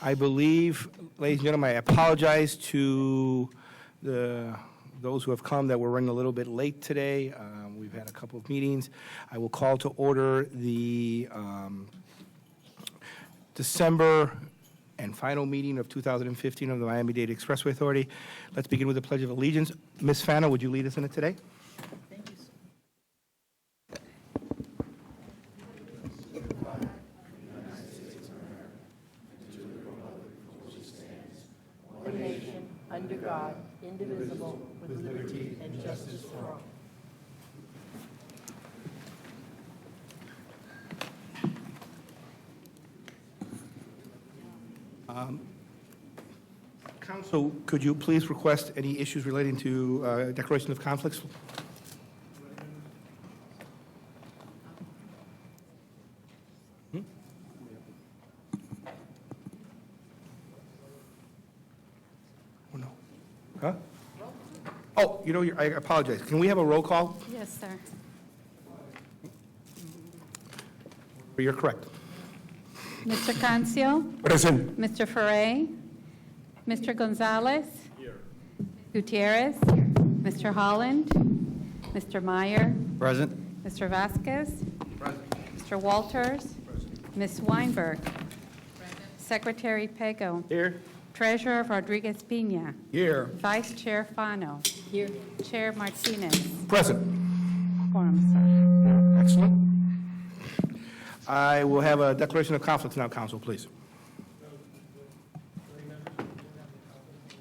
I believe, ladies and gentlemen, I apologize to those who have come that we're running a little bit late today. We've had a couple of meetings. I will call to order the December and final meeting of 2015 of the Miami-Dade Expressway Authority. Let's begin with the Pledge of Allegiance. Ms. Fano, would you lead us in it today? Thank you, sir. One nation, under God, indivisible, with liberty and justice for all. Council, could you please request any issues relating to declaration of conflicts? Oh, no. Huh? Oh, you know, I apologize. Can we have a roll call? Yes, sir. You're correct. Mr. Cancio? Present. Mr. Ferre? Mr. Gonzalez? Here. Gutierrez? Mr. Holland? Mr. Meyer? Present. Mr. Vasquez? Present. Mr. Walters? Ms. Weinberg? Secretary Pego? Here. Treasurer Rodriguez Pina? Here. Vice Chair Fano? Here. Chair Martinez? Present. Quorum, sir. Excellent. I will have a declaration of conflicts now, Council, please.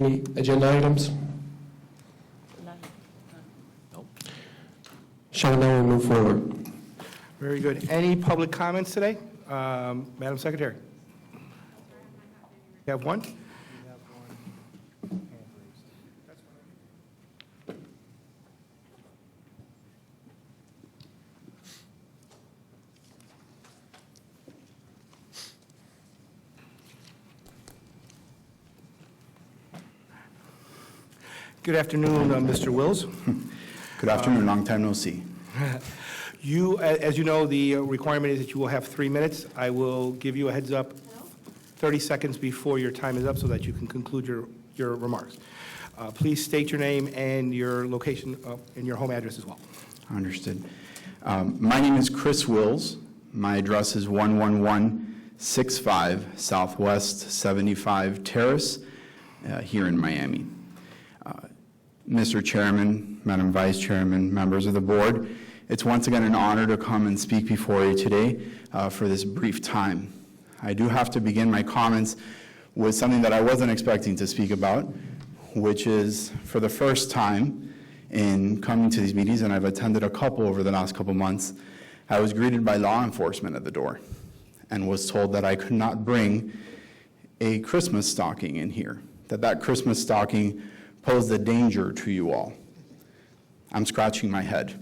Any agenda items? Shall now we move forward? Very good. Any public comments today? Madam Secretary? You have one? Good afternoon, Mr. Wills. Good afternoon, long time no see. You, as you know, the requirement is that you will have 3 minutes. I will give you a heads up 30 seconds before your time is up so that you can conclude your remarks. Please state your name and your location and your home address as well. Understood. My name is Chris Wills. My address is 11165 Southwest 75 Terrace here in Miami. Mr. Chairman, Madam Vice Chairman, members of the board, it's once again an honor to come and speak before you today for this brief time. I do have to begin my comments with something that I wasn't expecting to speak about, which is for the first time in coming to these meetings, and I've attended a couple over the last couple months, I was greeted by law enforcement at the door and was told that I could not bring a Christmas stocking in here, that Christmas stocking posed a danger to you all. I'm scratching my head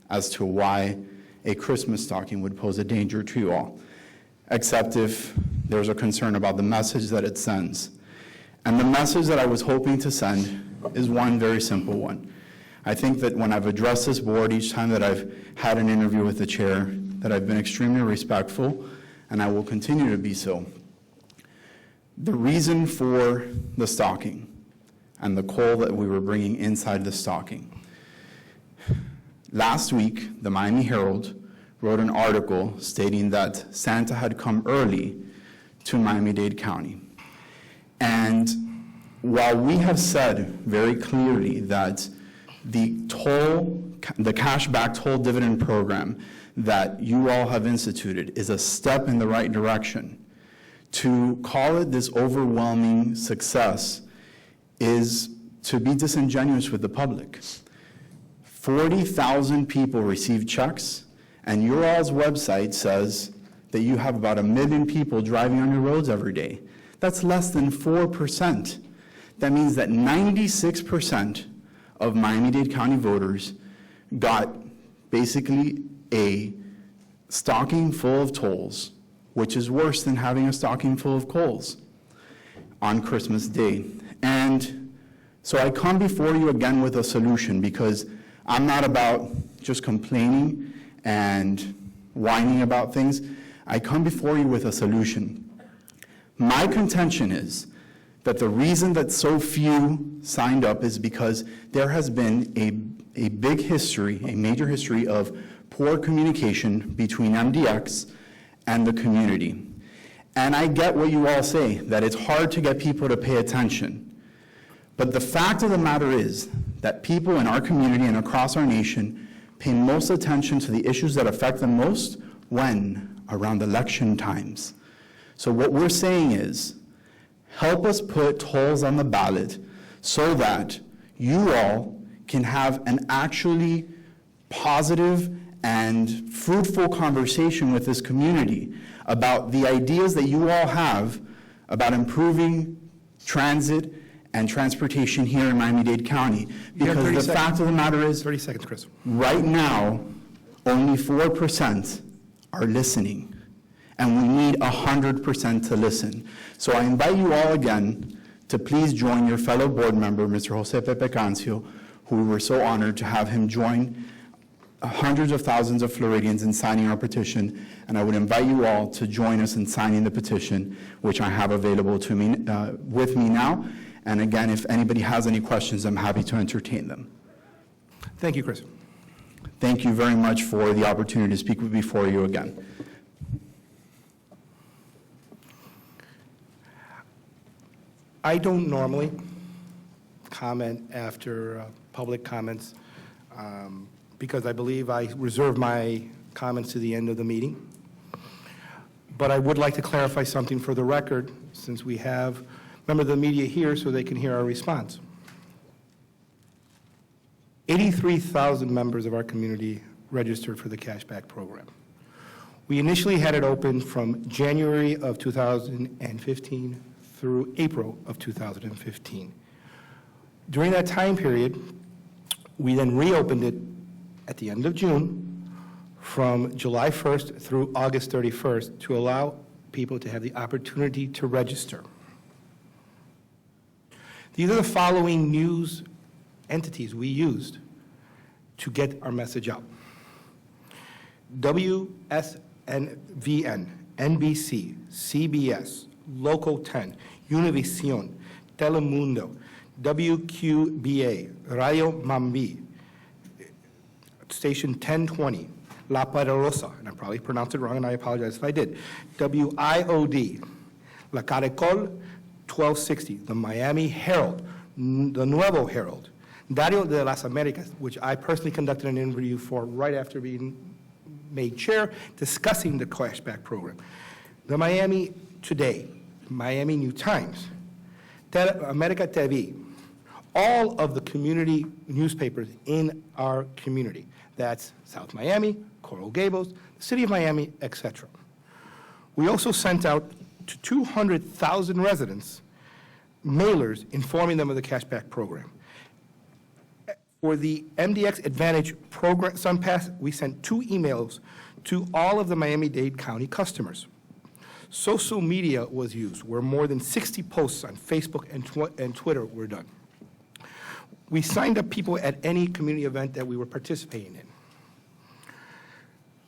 as to why a Christmas stocking would pose a danger to you all, except if there's a concern about the message that it sends. And the message that I was hoping to send is one very simple one. I think that when I've addressed this board, each time that I've had an interview with the chair, that I've been extremely respectful, and I will continue to be so. The reason for the stocking and the coal that we were bringing inside the stocking. Last week, the Miami Herald wrote an article stating that Santa had come early to Miami-Dade County. And while we have said very clearly that the cashback toll dividend program that you all have instituted is a step in the right direction, to call it this overwhelming success is to be disingenuous with the public. 40,000 people received checks, and your all's website says that you have about 1 million people driving on your roads every day. That's less than 4%. That means that 96% of Miami-Dade County voters got basically a stocking full of tolls, which is worse than having a stocking full of coals on Christmas Day. And so I come before you again with a solution, because I'm not about just complaining and whining about things. I come before you with a solution. My contention is that the reason that so few signed up is because there has been a big history, a major history of poor communication between MDX and the community. And I get what you all say, that it's hard to get people to pay attention. But the fact of the matter is that people in our community and across our nation pay most attention to the issues that affect them most when? Around election times. So what we're saying is, help us put tolls on the ballot so that you all can have an actually positive and fruitful conversation with this community about the ideas that you all have about improving transit and transportation here in Miami-Dade County. You have 30 Because the seconds. fact of the matter is, 30 seconds, Chris. right now, only 4% are listening, and we need 100% to listen. So I invite you all again to please join your fellow board member, Mr. Jose Pepe Cancio, who we were so honored to have him join hundreds of thousands of Floridians in signing our petition, and I would invite you all to join us in signing the petition, which I have available to me, with me now. And again, if anybody has any questions, I'm happy to entertain them. Thank you, Chris. Thank you very much for the opportunity to speak before you again. I don't normally comment after public comments because I believe I reserve my comments to the end of the meeting. But I would like to clarify something for the record, since we have members of the media here so they can hear our response. 83,000 members of our community registered for the cashback program. We initially had it open from January of 2015 through April of 2015. During that time period, we then reopened it at the end of June from July 1st through August 31st to allow people to have the opportunity to register. These are the following news entities we used to get our message out: WSNVN, NBC, CBS, Local 10, Univision, Telemundo, WQBA, Radio Mambi, Station 1020, La Poderosa, and I probably pronounced it wrong, and I apologize if I did, WIOD, La Caracol 1260, the Miami Herald, the Nuevo Herald, Diario de las Americas, which I personally conducted an interview for right after being made chair, discussing the cashback program, the Miami Today, Miami New Times, America TV, all of the community newspapers in our community. That's South Miami, Coral Gables, the City of Miami, etc. We also sent out to 200,000 residents mailers informing them of the cashback program. For the MDX Advantage program, SunPass, we sent 2 emails to all of the Miami-Dade County customers. Social media was used, where more than 60 posts on Facebook and Twitter were done. We signed up people at any community event that we were participating in.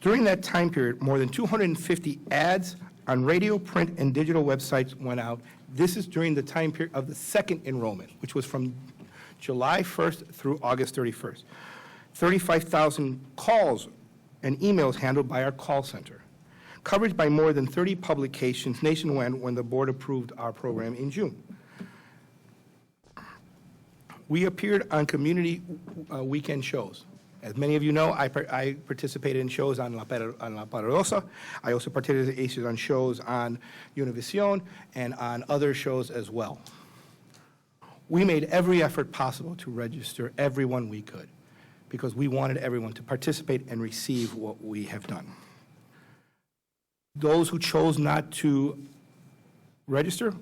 During that time period, more than 250 ads on radio, print, and digital websites went out. This is during the time period of the second enrollment, which was from July 1st through August 31st. 35,000 calls and emails handled by our call center. Coverage by more than 30 publications nationwide when the board approved our program in June. We appeared on community weekend shows. As many of you know, I participated in shows on La Poderosa. I also participated on shows on Univision and on other shows as well. We made every effort possible to register everyone we could because we wanted everyone to participate and receive what we have done. Those who chose not to register,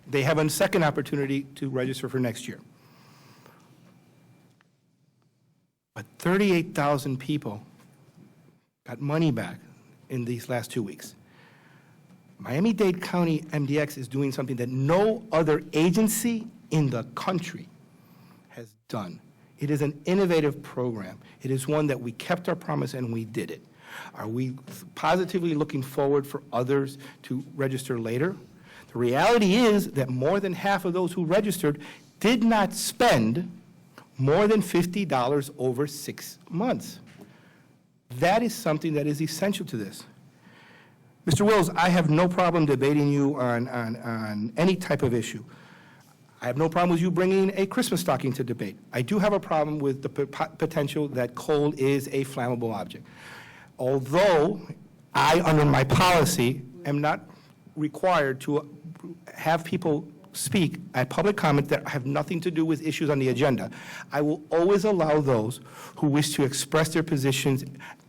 they have a second opportunity to register for next year. But 38,000 people got money back in these last 2 weeks. Miami-Dade County MDX is doing something that no other agency in the country has done. It is an innovative program. It is one that we kept our promise and we did it. Are we positively looking forward for others to register later? The reality is that more than half of those who registered did not spend more than $50 over 6 months. That is something that is essential to this. Mr. Wills, I have no problem debating you on any type of issue. I have no problem with you bringing a Christmas stocking to debate. I do have a problem with the potential that coal is a flammable object. Although I, under my policy, am not required to have people speak at public comment that have nothing to do with issues on the agenda, I will always allow those who wish to express their positions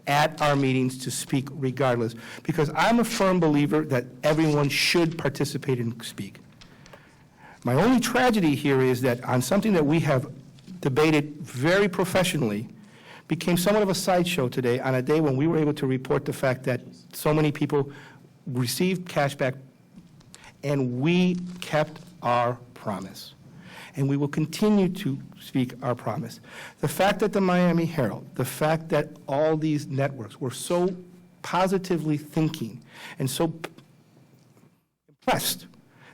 at our meetings to speak regardless, because I'm a firm believer that everyone should participate and speak. My only tragedy here is that on something that we have debated very professionally became somewhat of a sideshow today on a day when we were able to report the fact that so many people received cash back, and we kept our promise. And we will continue to speak our promise. The fact that the Miami Herald, the fact that all these networks were so positively thinking and so impressed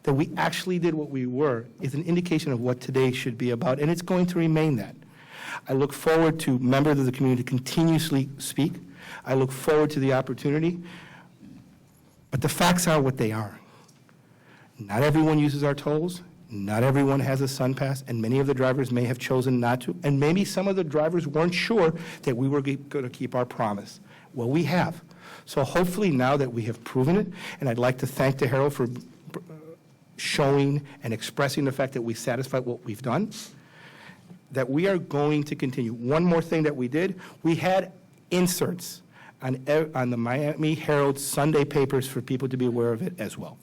that we actually did what we were is an indication of what today should be about, and it's going to remain that. I look forward to members of the community continuously speak. I look forward to the opportunity, but the facts are what they are. Not everyone uses our tolls. Not everyone has a sun pass, and many of the drivers may have chosen not to, and maybe some of the drivers weren't sure that we were going to keep our promise. Well, we have. So hopefully now that we have proven it, and I'd like to thank the Herald for showing and expressing the fact that we satisfied what we've done, that we are going to continue. One more thing that we did, we had inserts on the Miami Herald Sunday papers for people to be aware of it as well.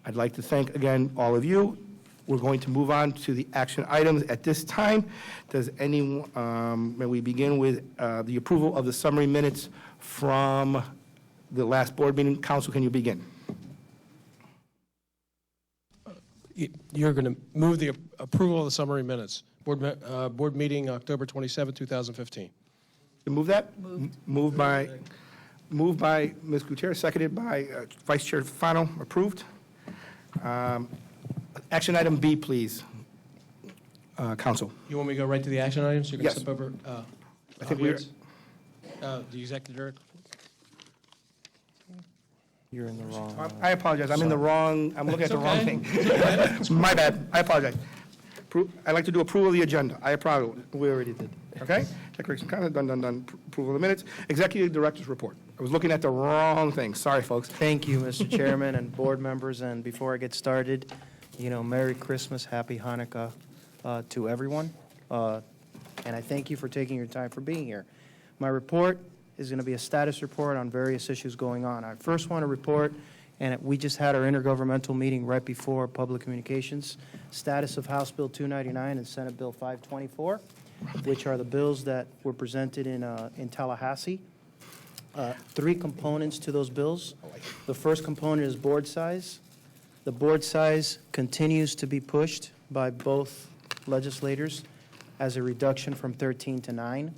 I'd like to thank, again, all of you. We're going to move on to the action items at this time. Does anyone, may we begin with the approval of the summary minutes from the last board meeting? Council, can you begin? You're going to move the approval of the summary minutes. Board meeting October 27, 2015. To move that? Moved by Ms. Gutierrez, seconded by Vice Chair Fano. Approved. Action item B, please. Council. You want me to go right to the action items? You're going Yes. to step over I think we're, the executive director? You're in the wrong. I apologize. I'm in the wrong, I'm looking at the wrong thing. My bad. I apologize. I'd like to do approval of the agenda. I approve. We already did. Okay? Declaration of comment, done. Approval of the minutes. Executive Director's report. I was looking at the wrong thing. Sorry, folks. Thank you, Mr. Chairman and board members. And before I get started, Merry Christmas, Happy Hanukkah to everyone. And I thank you for taking your time for being here. My report is going to be a status report on various issues going on. I first want to report, and we just had our intergovernmental meeting right before public communications, status of House Bill 299 and Senate Bill 524, which are the bills that were presented in Tallahassee. 3 components to those bills. The first component is board size. The board size continues to be pushed by both legislators as a reduction from 13 to 9.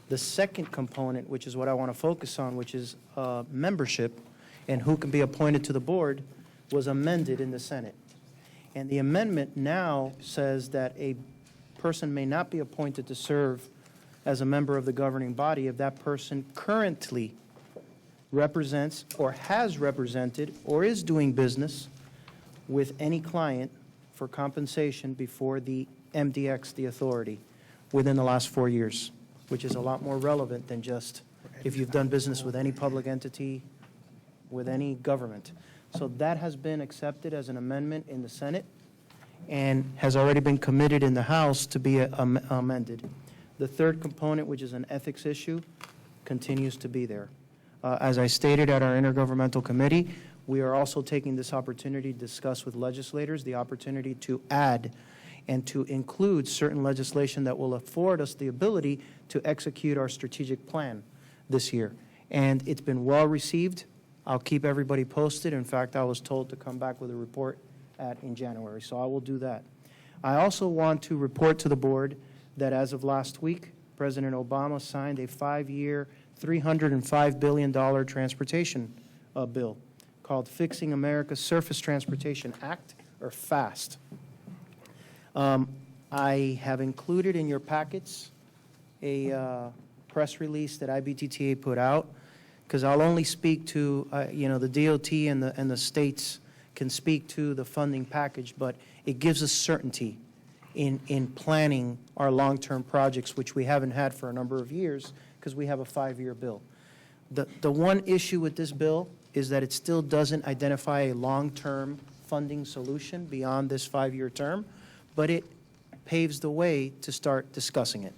The second component, which is what I want to focus on, which is membership and who can be appointed to the board, was amended in the Senate. And the amendment now says that a person may not be appointed to serve as a member of the governing body if that person currently represents or has represented or is doing business with any client for compensation before the MDX, the authority, within the last 4 years, which is a lot more relevant than just if you've done business with any public entity, with any government. So that has been accepted as an amendment in the Senate and has already been committed in the House to be amended. The third component, which is an ethics issue, continues to be there. As I stated at our intergovernmental committee, we are also taking this opportunity to discuss with legislators the opportunity to add and to include certain legislation that will afford us the ability to execute our strategic plan this year. And it's been well received. I'll keep everybody posted. In fact, I was told to come back with a report in January, so I will do that. I also want to report to the board that as of last week, President Obama signed a 5-year, $305 billion transportation bill called Fixing America's Surface Transportation Act, or FAST. I have included in your packets a press release that IBTTA put out, because I'll only speak to, the DOT and the states can speak to the funding package, but it gives us certainty in planning our long-term projects, which we haven't had for a number of years because we have a 5-year bill. The one issue with this bill is that it still doesn't identify a long-term funding solution beyond this 5-year term, but it paves the way to start discussing it.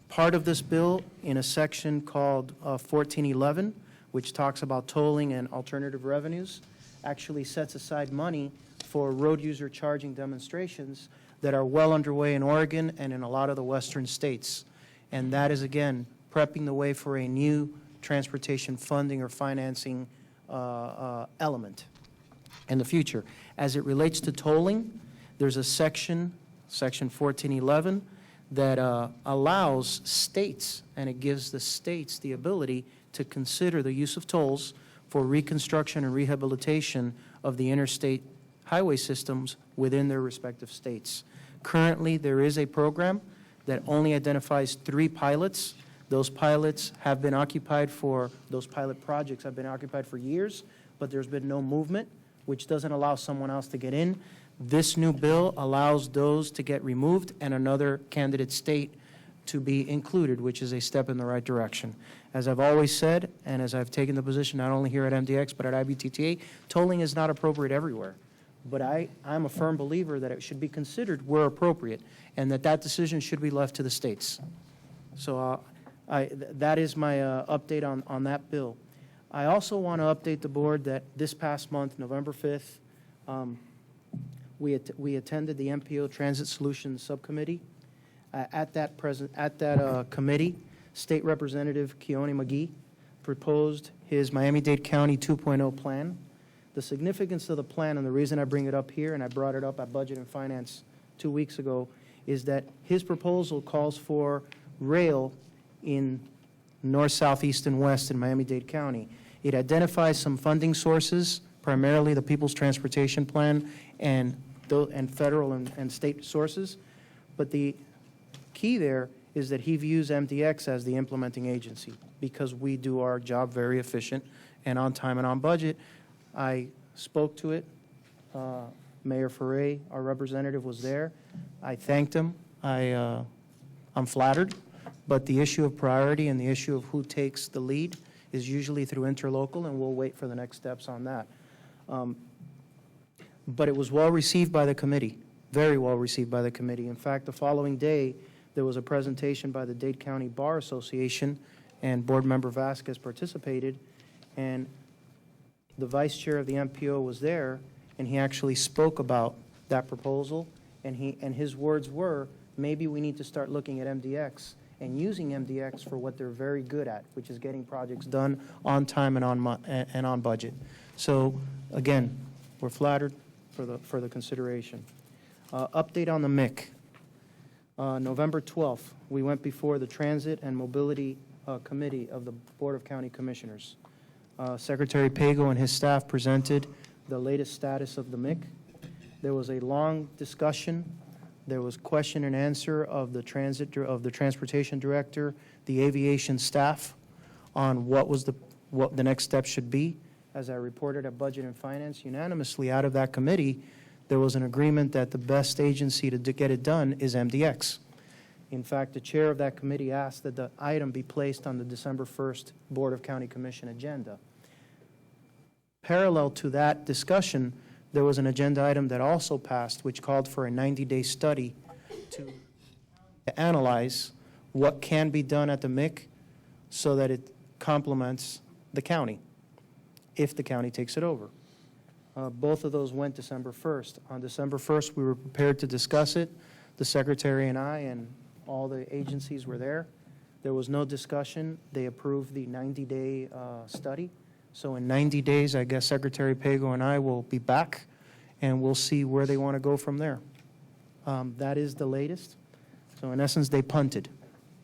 Part of this bill, in a section called 1411, which talks about tolling and alternative revenues, actually sets aside money for road user charging demonstrations that are well underway in Oregon and in a lot of the western states. And that is, again, prepping the way for a new transportation funding or financing element in the future. As it relates to tolling, there's a section 1411, that allows states, and it gives the states the ability to consider the use of tolls for reconstruction and rehabilitation of the interstate highway systems within their respective states. Currently, there is a program that only identifies 3 pilots. Those pilots have been occupied for, those pilot projects have been occupied for years, but there's been no movement, which doesn't allow someone else to get in. This new bill allows those to get removed and another candidate state to be included, which is a step in the right direction. As I've always said, and as I've taken the position not only here at MDX but at IBTTA, tolling is not appropriate everywhere. But I'm a firm believer that it should be considered where appropriate, and that decision should be left to the states. So that is my update on that bill. I also want to update the board that this past month, November 5th, we attended the MPO Transit Solutions Subcommittee. At that committee, State Representative Keone McGee proposed his Miami-Dade County 2.0 plan. The significance of the plan, and the reason I bring it up here, and I brought it up at Budget and Finance 2 weeks ago, is that his proposal calls for rail in north, south, east, and west in Miami-Dade County. It identifies some funding sources, primarily the People's Transportation Plan and federal and state sources. But the key there is that he views MDX as the implementing agency because we do our job very efficient and on time and on budget. I spoke to it. Mayor Ferre, our representative, was there. I thanked him. I'm flattered. But the issue of priority and the issue of who takes the lead is usually through interlocal, and we'll wait for the next steps on that. But it was well received by the committee, very well received by the committee. In fact, the following day, there was a presentation by the Dade County Bar Association, and Board Member Vasquez participated, and the vice chair of the MPO was there, and he actually spoke about that proposal, and his words were, maybe we need to start looking at MDX and using MDX for what they're very good at, which is getting projects done on time and on budget. So again, we're flattered for the consideration. Update on the MIC. November 12th, we went before the Transit and Mobility Committee of the Board of County Commissioners. Secretary Pago and his staff presented the latest status of the MIC. There was a long discussion. There was question and answer of the transportation director, the aviation staff, on what the next step should be. As I reported at Budget and Finance, unanimously out of that committee, there was an agreement that the best agency to get it done is MDX. In fact, the chair of that committee asked that the item be placed on the December 1st Board of County Commission agenda. Parallel to that discussion, there was an agenda item that also passed, which called for a 90-day study to analyze what can be done at the MIC so that it complements the county, if the county takes it over. Both of those went December 1st. On December 1st, we were prepared to discuss it. The secretary and I and all the agencies were there. There was no discussion. They approved the 90-day study. So in 90 days, I guess Secretary Pago and I will be back, and we'll see where they want to go from there. That is the latest. So in essence, they punted,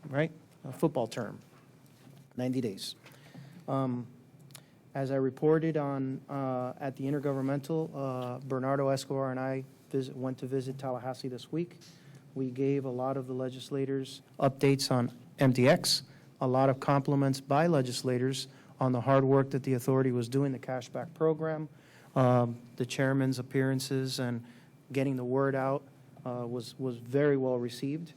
right? A football term, 90 days. As I reported on at the Intergovernmental, Bernardo Escobar and I went to visit Tallahassee this week. We gave a lot of the legislators updates on MDX, a lot of compliments by legislators on the hard work that the authority was doing, the cashback program, the chairman's appearances and getting the word out was very well received.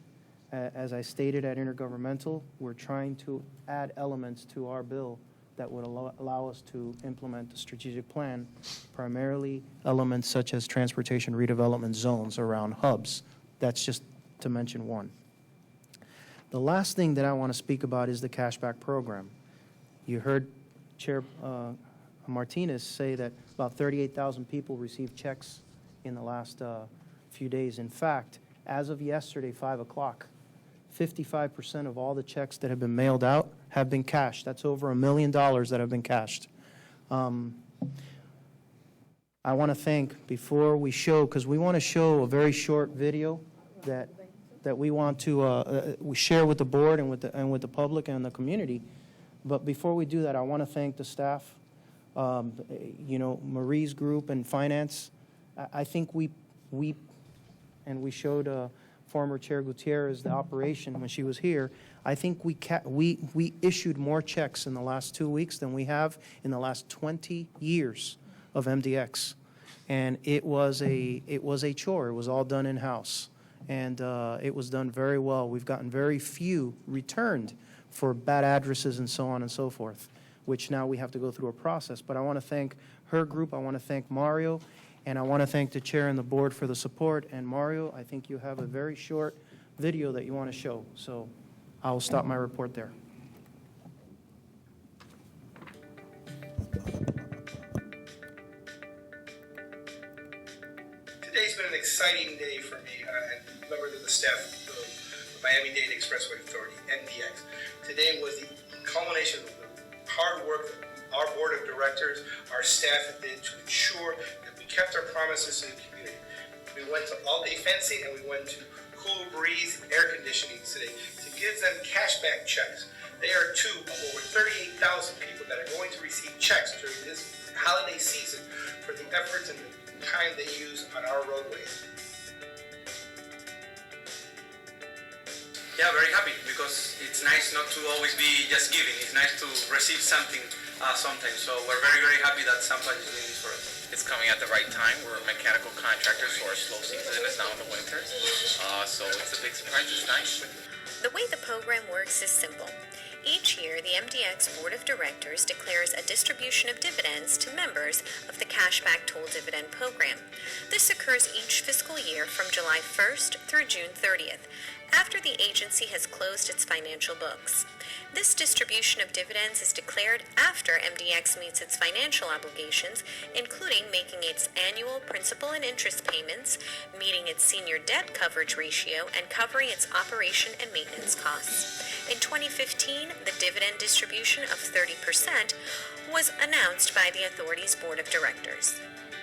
As I stated at Intergovernmental, we're trying to add elements to our bill that would allow us to implement the strategic plan, primarily elements such as transportation redevelopment zones around hubs. That's just to mention one. The last thing that I want to speak about is the cashback program. You heard Chair Martinez say that about 38,000 people received checks in the last few days. In fact, as of yesterday, 5 o'clock, 55% of all the checks that have been mailed out have been cashed. That's over $1 million that have been cashed. I want to thank, before we show, because we want to show a very short video that we want to we share with the board and with the public and the community. But before we do that, I want to thank the staff, Marie's group and finance. I think we showed former Chair Gutierrez the operation when she was here. I think we issued more checks in the last 2 weeks than we have in the last 20 years of MDX, and it was a chore. It was all done in house, and it was done very well. We've gotten very few returned for bad addresses and so on and so forth, which now we have to go through a process. But I want to thank her group. I want to thank Mario. And I want to thank the chair and the board for the support. And Mario, I think you have a very short video that you want to show. So I'll stop my report there. Today's been an exciting day for me and members of the staff of the Miami-Dade Expressway Authority, MDX. Today was the culmination of the hard work that our board of directors, our staff did to ensure that we kept our promises to the community. We went to all-day fencing and we went to cool breeze air conditioning today to give them cashback checks. They are two of over 38,000 people that are going to receive checks during this holiday season for the efforts and the time they use on our roadways. Yeah, very happy because it's nice not to always be just giving. It's nice to receive something sometimes. So we're very, very happy that somebody is doing this for us. It's coming at the right time. We're mechanical contractors, so our slow season is now in the winter. So it's a big surprise. It's nice. The way the program works is simple. Each year, the MDX Board of Directors declares a distribution of dividends to members of the Cashback Toll Dividend Program. This occurs each fiscal year from July 1st through June 30th, after the agency has closed its financial books. This distribution of dividends is declared after MDX meets its financial obligations, including making its annual principal and interest payments, meeting its senior debt coverage ratio, and covering its operation and maintenance costs. In 2015, the dividend distribution of 30% was announced by the authority's board of directors.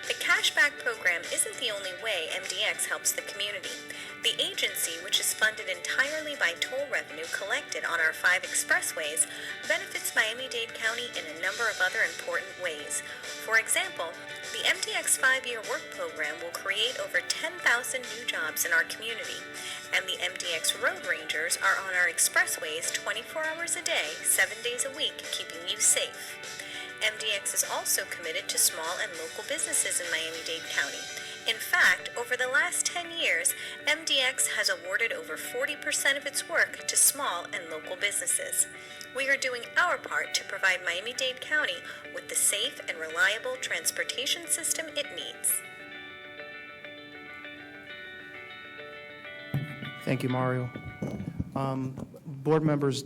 The cashback program isn't the only way MDX helps the community. The agency, which is funded entirely by toll revenue collected on our 5 expressways, benefits Miami-Dade County in a number of other important ways. For example, the MDX 5-year work program will create over 10,000 new jobs in our community, and the MDX road rangers are on our expressways 24 hours a day, 7 days a week, keeping you safe. MDX is also committed to small and local businesses in Miami-Dade County. In fact, over the last 10 years, MDX has awarded over 40% of its work to small and local businesses. We are doing our part to provide Miami-Dade County with the safe and reliable transportation system it needs. Thank you, Mario. Board members,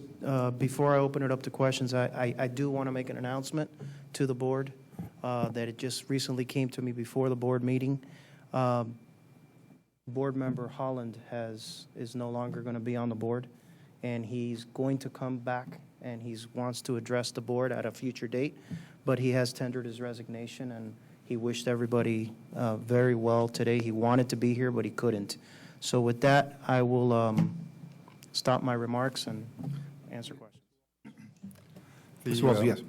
before I open it up to questions, I do want to make an announcement to the board that it just recently came to me before the board meeting. Board member Holland is no longer going to be on the board, and he's going to come back and he wants to address the board at a future date, but he has tendered his resignation and he wished everybody very well today. He wanted to be here, but he couldn't. So with that, I will stop my remarks and answer questions. Mr. Wells, yes.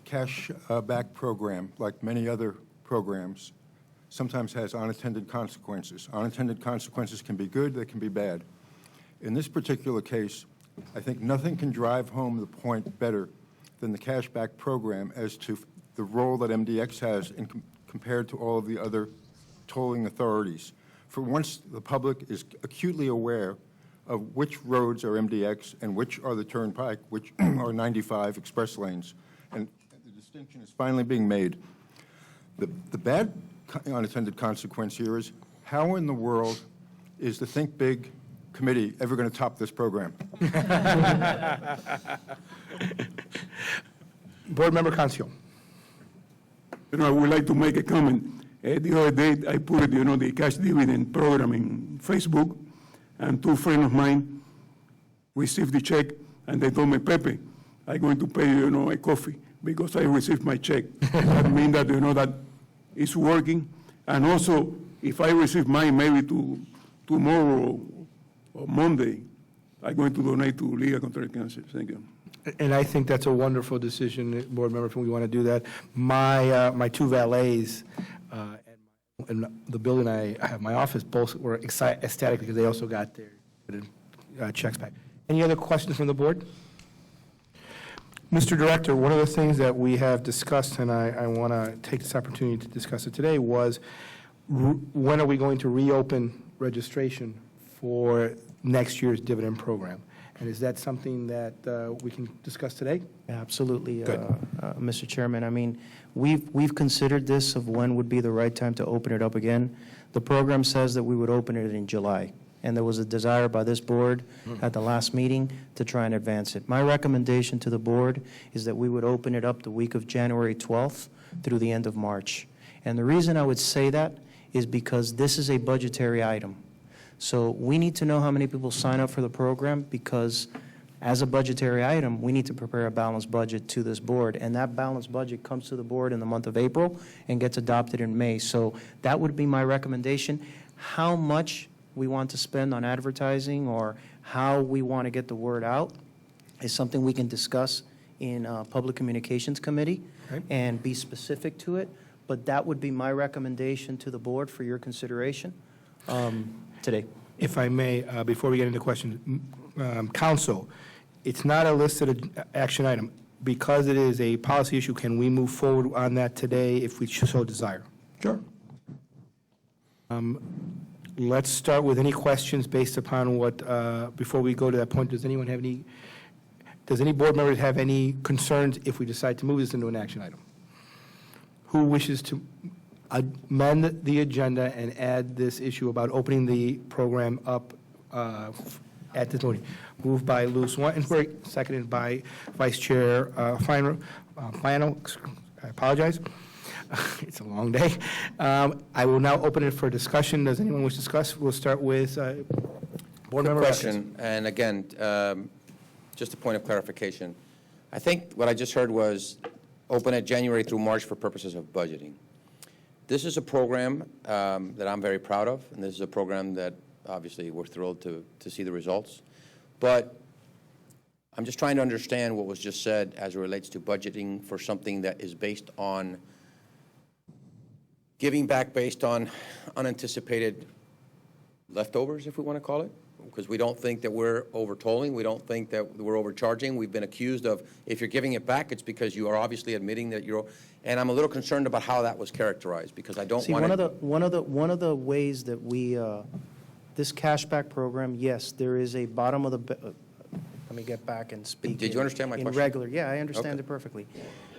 cash back program, like many other programs, sometimes has unintended consequences. Unintended consequences can be good, they can be bad. In this particular case, I think nothing can drive home the point better than the cash back program as to the role that MDX has compared to all of the other tolling authorities. For once, the public is acutely aware of which roads are MDX and which are the Turnpike, which are 95 express lanes. And the distinction is finally being made. The bad unintended consequence here is how in the world is the Think Big committee ever going to top this program? Board Member Cancio. I would like to make a comment. The other day, I put, the cash dividend program in Facebook, and two friends of mine received the check, and they told me, Pepe, I'm going to pay you, a coffee because I received my check. That means that, that it's working. And also, if I receive mine maybe tomorrow or Monday, I'm going to donate to Liga contra el Cáncer. Thank you. And I think that's a wonderful decision, Board Member, if we want to do that. My two valets and the building I have my office both were ecstatic because they also got their checks back. Any other questions from the board? Mr. Director, one of the things that we have discussed, and I want to take this opportunity to discuss it today, was when are we going to reopen registration for next year's dividend program? And is that something that we can discuss today? Absolutely, Mr. Chairman. I mean, we've considered this of when would be the right time to open it up again. The program says that we would open it in July, and there was a desire by this board at the last meeting to try and advance it. My recommendation to the board is that we would open it up the week of January 12th through the end of March. And the reason I would say that is because this is a budgetary item. So we need to know how many people sign up for the program because as a budgetary item, we need to prepare a balanced budget to this board. And that balanced budget comes to the board in the month of April and gets adopted in May. So that would be my recommendation. How much we want to spend on advertising or how we want to get the word out is something we can discuss in Public Communications Committee and be specific to it. But that would be my recommendation to the board for your consideration today. If I may, before we get into questions, Council, it's not a listed action item. Because it is a policy issue, can we move forward on that today if we so desire? Sure. Let's start with any questions based upon what, before we go to that point, does any board members have any concerns if we decide to move this into an action item? Who wishes to amend the agenda and add this issue about opening the program up at this meeting? Moved by Luz Wantenberg, seconded by Vice Chair Flano. I apologize. It's a long day. I will now open it for discussion. Does anyone wish to discuss? We'll start with Board Member question, and again, just a point of clarification. I think what I just heard was open it January through March for purposes of budgeting. This is a program that I'm very proud of, and this is a program that obviously we're thrilled to see the results. But I'm just trying to understand what was just said as it relates to budgeting for something that is based on giving back based on unanticipated leftovers, if we want to call it, because we don't think that we're over-tolling. We don't think that we're overcharging. We've been accused of, if you're giving it back, it's because you are obviously admitting that you're, and I'm a little concerned about how that was characterized, because I don't want to. One of the ways that we, this cashback program, yes, there is a bottom of the, let me get back and speak. Did you understand my question? Regular, yeah, I understand it perfectly.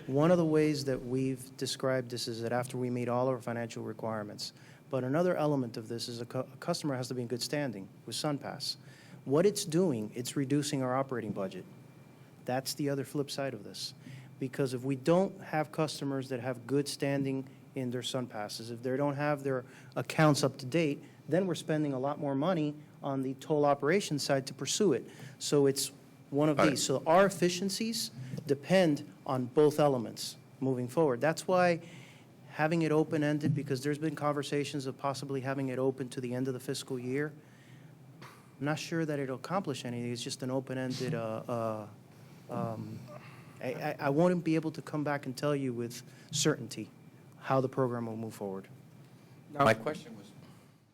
One of the ways that we've described this is that after we meet all our financial requirements. But another element of this is a customer has to be in good standing with SunPass. What it's doing, it's reducing our operating budget. That's the other flip side of this. Because if we don't have customers that have good standing in their SunPasses, if they don't have their accounts up to date, then we're spending a lot more money on the toll operations side to pursue it. So it's one of these. So our efficiencies depend on both elements moving forward. That's why having it open-ended, because there's been conversations of possibly having it open to the end of the fiscal year. I'm not sure that it'll accomplish anything. It's just an open-ended I won't be able to come back and tell you with certainty how the program will move forward. My question was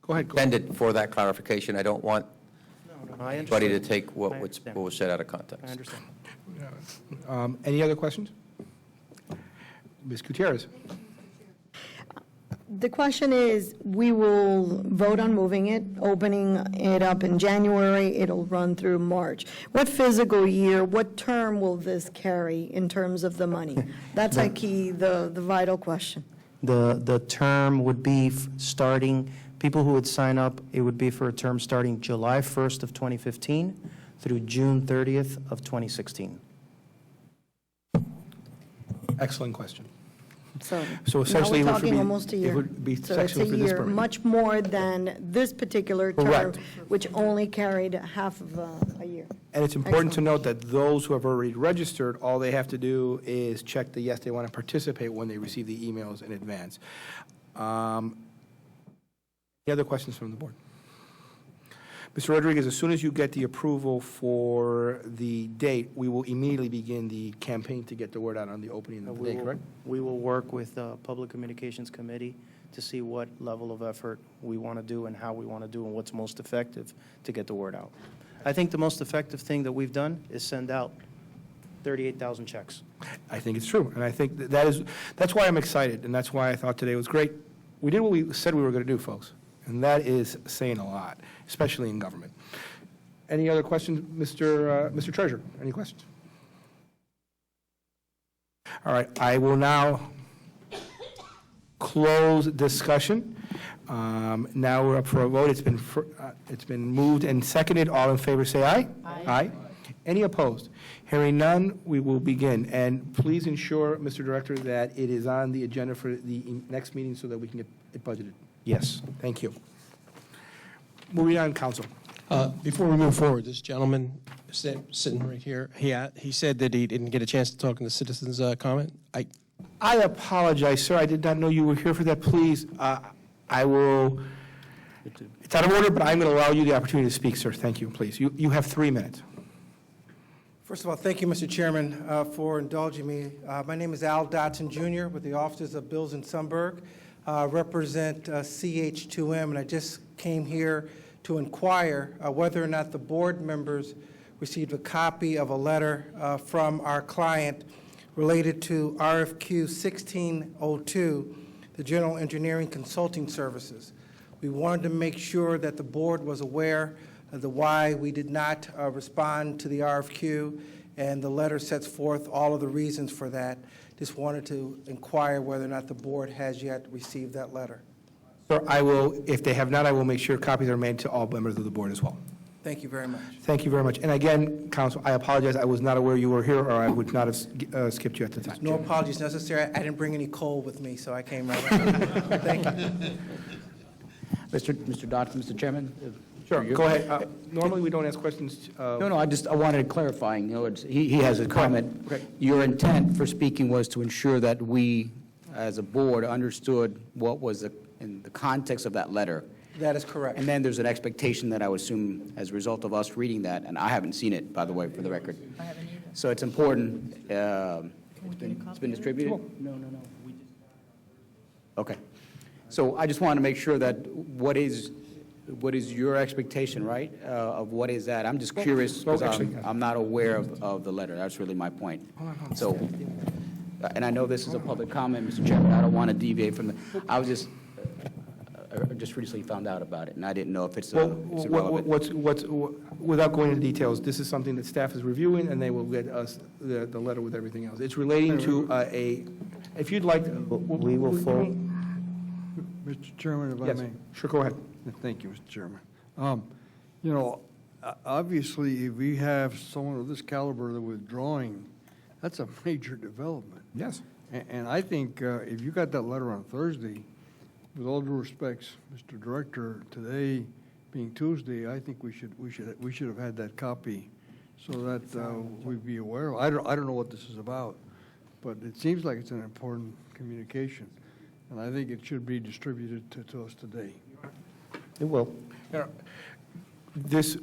Go ahead. intended for that clarification. I don't want I anybody to understand. take what I was understand. said out of context. I understand. Any other questions? Ms. Gutierrez? The question is, we will vote on moving it, opening it up in January, it'll run through March. What physical year, what term will this carry in terms of the money? That's a key, the vital question. The term would be starting, people who would sign up, it would be for a term starting July 1st of 2015 through June 30th of 2016. Excellent question. So So essentially, now it we're would talking be- almost a year. it would be So it's a essentially for this year, permit. much more than this particular term, Correct. which only carried half of a year. And it's important to note that those who have already registered, all they have to do is check the yes, they want to participate when they receive the emails in advance. Any other questions from the board? Mr. Rodriguez, as soon as you get the approval for the date, we will immediately begin the campaign to get the word out on the opening of the day, correct? We will work with the Public Communications Committee to see what level of effort we want to do and how we want to do and what's most effective to get the word out. I think the most effective thing that we've done is send out 38,000 checks. I think it's true, and I think that's why I'm excited, and that's why I thought today was great. We did what we said we were going to do, folks, and that is saying a lot, especially in government. Any other questions, Mr. Treasurer? Any questions? All right, I will now close discussion. Now we're up for a vote. It's been moved and seconded. All in favor, say aye. Aye. Any opposed? Hearing none, we will begin. And please ensure, Mr. Director, that it is on the agenda for the next meeting so that we can get it budgeted. Yes. Thank you. Moving on, Council. Before we move forward, this gentleman sitting right here, he said that he didn't get a chance to talk in the citizens' comment. I apologize, sir. I did not know you were here for that. Please, I will, it's out of order, but I'm going to allow you the opportunity to speak, sir. Thank you, please. You have 3 minutes. First of all, thank you, Mr. Chairman, for indulging me. My name is Al Dotson, Jr. with the Offices of Bills in Sunburg. Represent CH2M, and I just came here to inquire whether or not the board members received a copy of a letter from our client related to RFQ 1602, the General Engineering Consulting Services. We wanted to make sure that the board was aware of the why we did not respond to the RFQ, and the letter sets forth all of the reasons for that. Just wanted to inquire whether or not the board has yet received that letter. Sir, I will, if they have not, I will make sure copies are made to all members of the board as well. Thank you very much. Thank you very much. And again, Council, I apologize. I was not aware you were here, or I would not have skipped you at the time. No apologies necessary. I didn't bring any coal with me, so I came right on. Thank you. Mr. Dodson, Mr. Chairman? Sure, go ahead. Normally, we don't ask questions. No, I wanted clarifying, he has a comment. Correct. Your intent for speaking was to ensure that we, as a board, understood what was in the context of that letter. That is correct. And then there's an expectation that I would assume, as a result of us reading that, and I haven't seen it, by the way, for the record. I haven't either. So it's important. It's been distributed? No. Okay. So I just wanted to make sure that what is your expectation, right, of what is that? I'm just curious because I'm not aware of the letter. That's really my point. So, and I know this is a public comment, Mr. Chairman. I don't want to deviate from I was just recently found out about it, and I didn't know if it's irrelevant. Without going into details, this is something that staff is reviewing, and they will get us the letter with everything else. It's relating to if you'd like, we will forward. Mr. Chairman, if I yes, may. sure, go ahead. Thank you, Mr. Chairman. Obviously, if we have someone of this caliber that withdrawing, that's a major development. Yes. And I think if you got that letter on Thursday, with all due respects, Mr. Director, today being Tuesday, I think we should have had that copy so that we'd be aware of. I don't know what this is about, but it seems like it's an important communication, and I think it should be distributed to us today. It will. This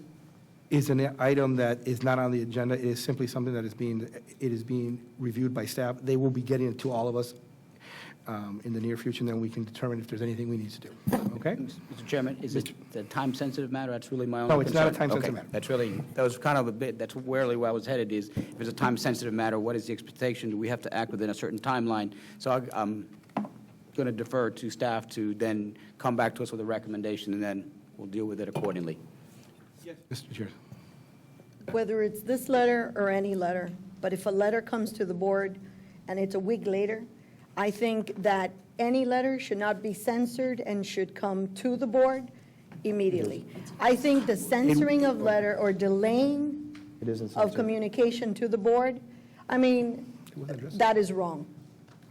is an item that is not on the agenda. It is simply something that is being reviewed by staff. They will be getting it to all of us in the near future, and then we can determine if there's anything we need to do. Okay? Mr. Chairman, is it a time-sensitive matter? That's really my only No, concern. it's not a time-sensitive Okay. matter. That's really, that was kind of a bit, that's really where I was headed, is if it's a time-sensitive matter, what is the expectation? Do we have to act within a certain timeline? So I'm going to defer to staff to then come back to us with a recommendation, and then we'll deal with it accordingly. Mr. Chair. Whether it's this letter or any letter, but if a letter comes to the board and it's a week later, I think that any letter should not be censored and should come to the board immediately. I think the censoring of letter or delaying of communication to the board, I mean, that is wrong.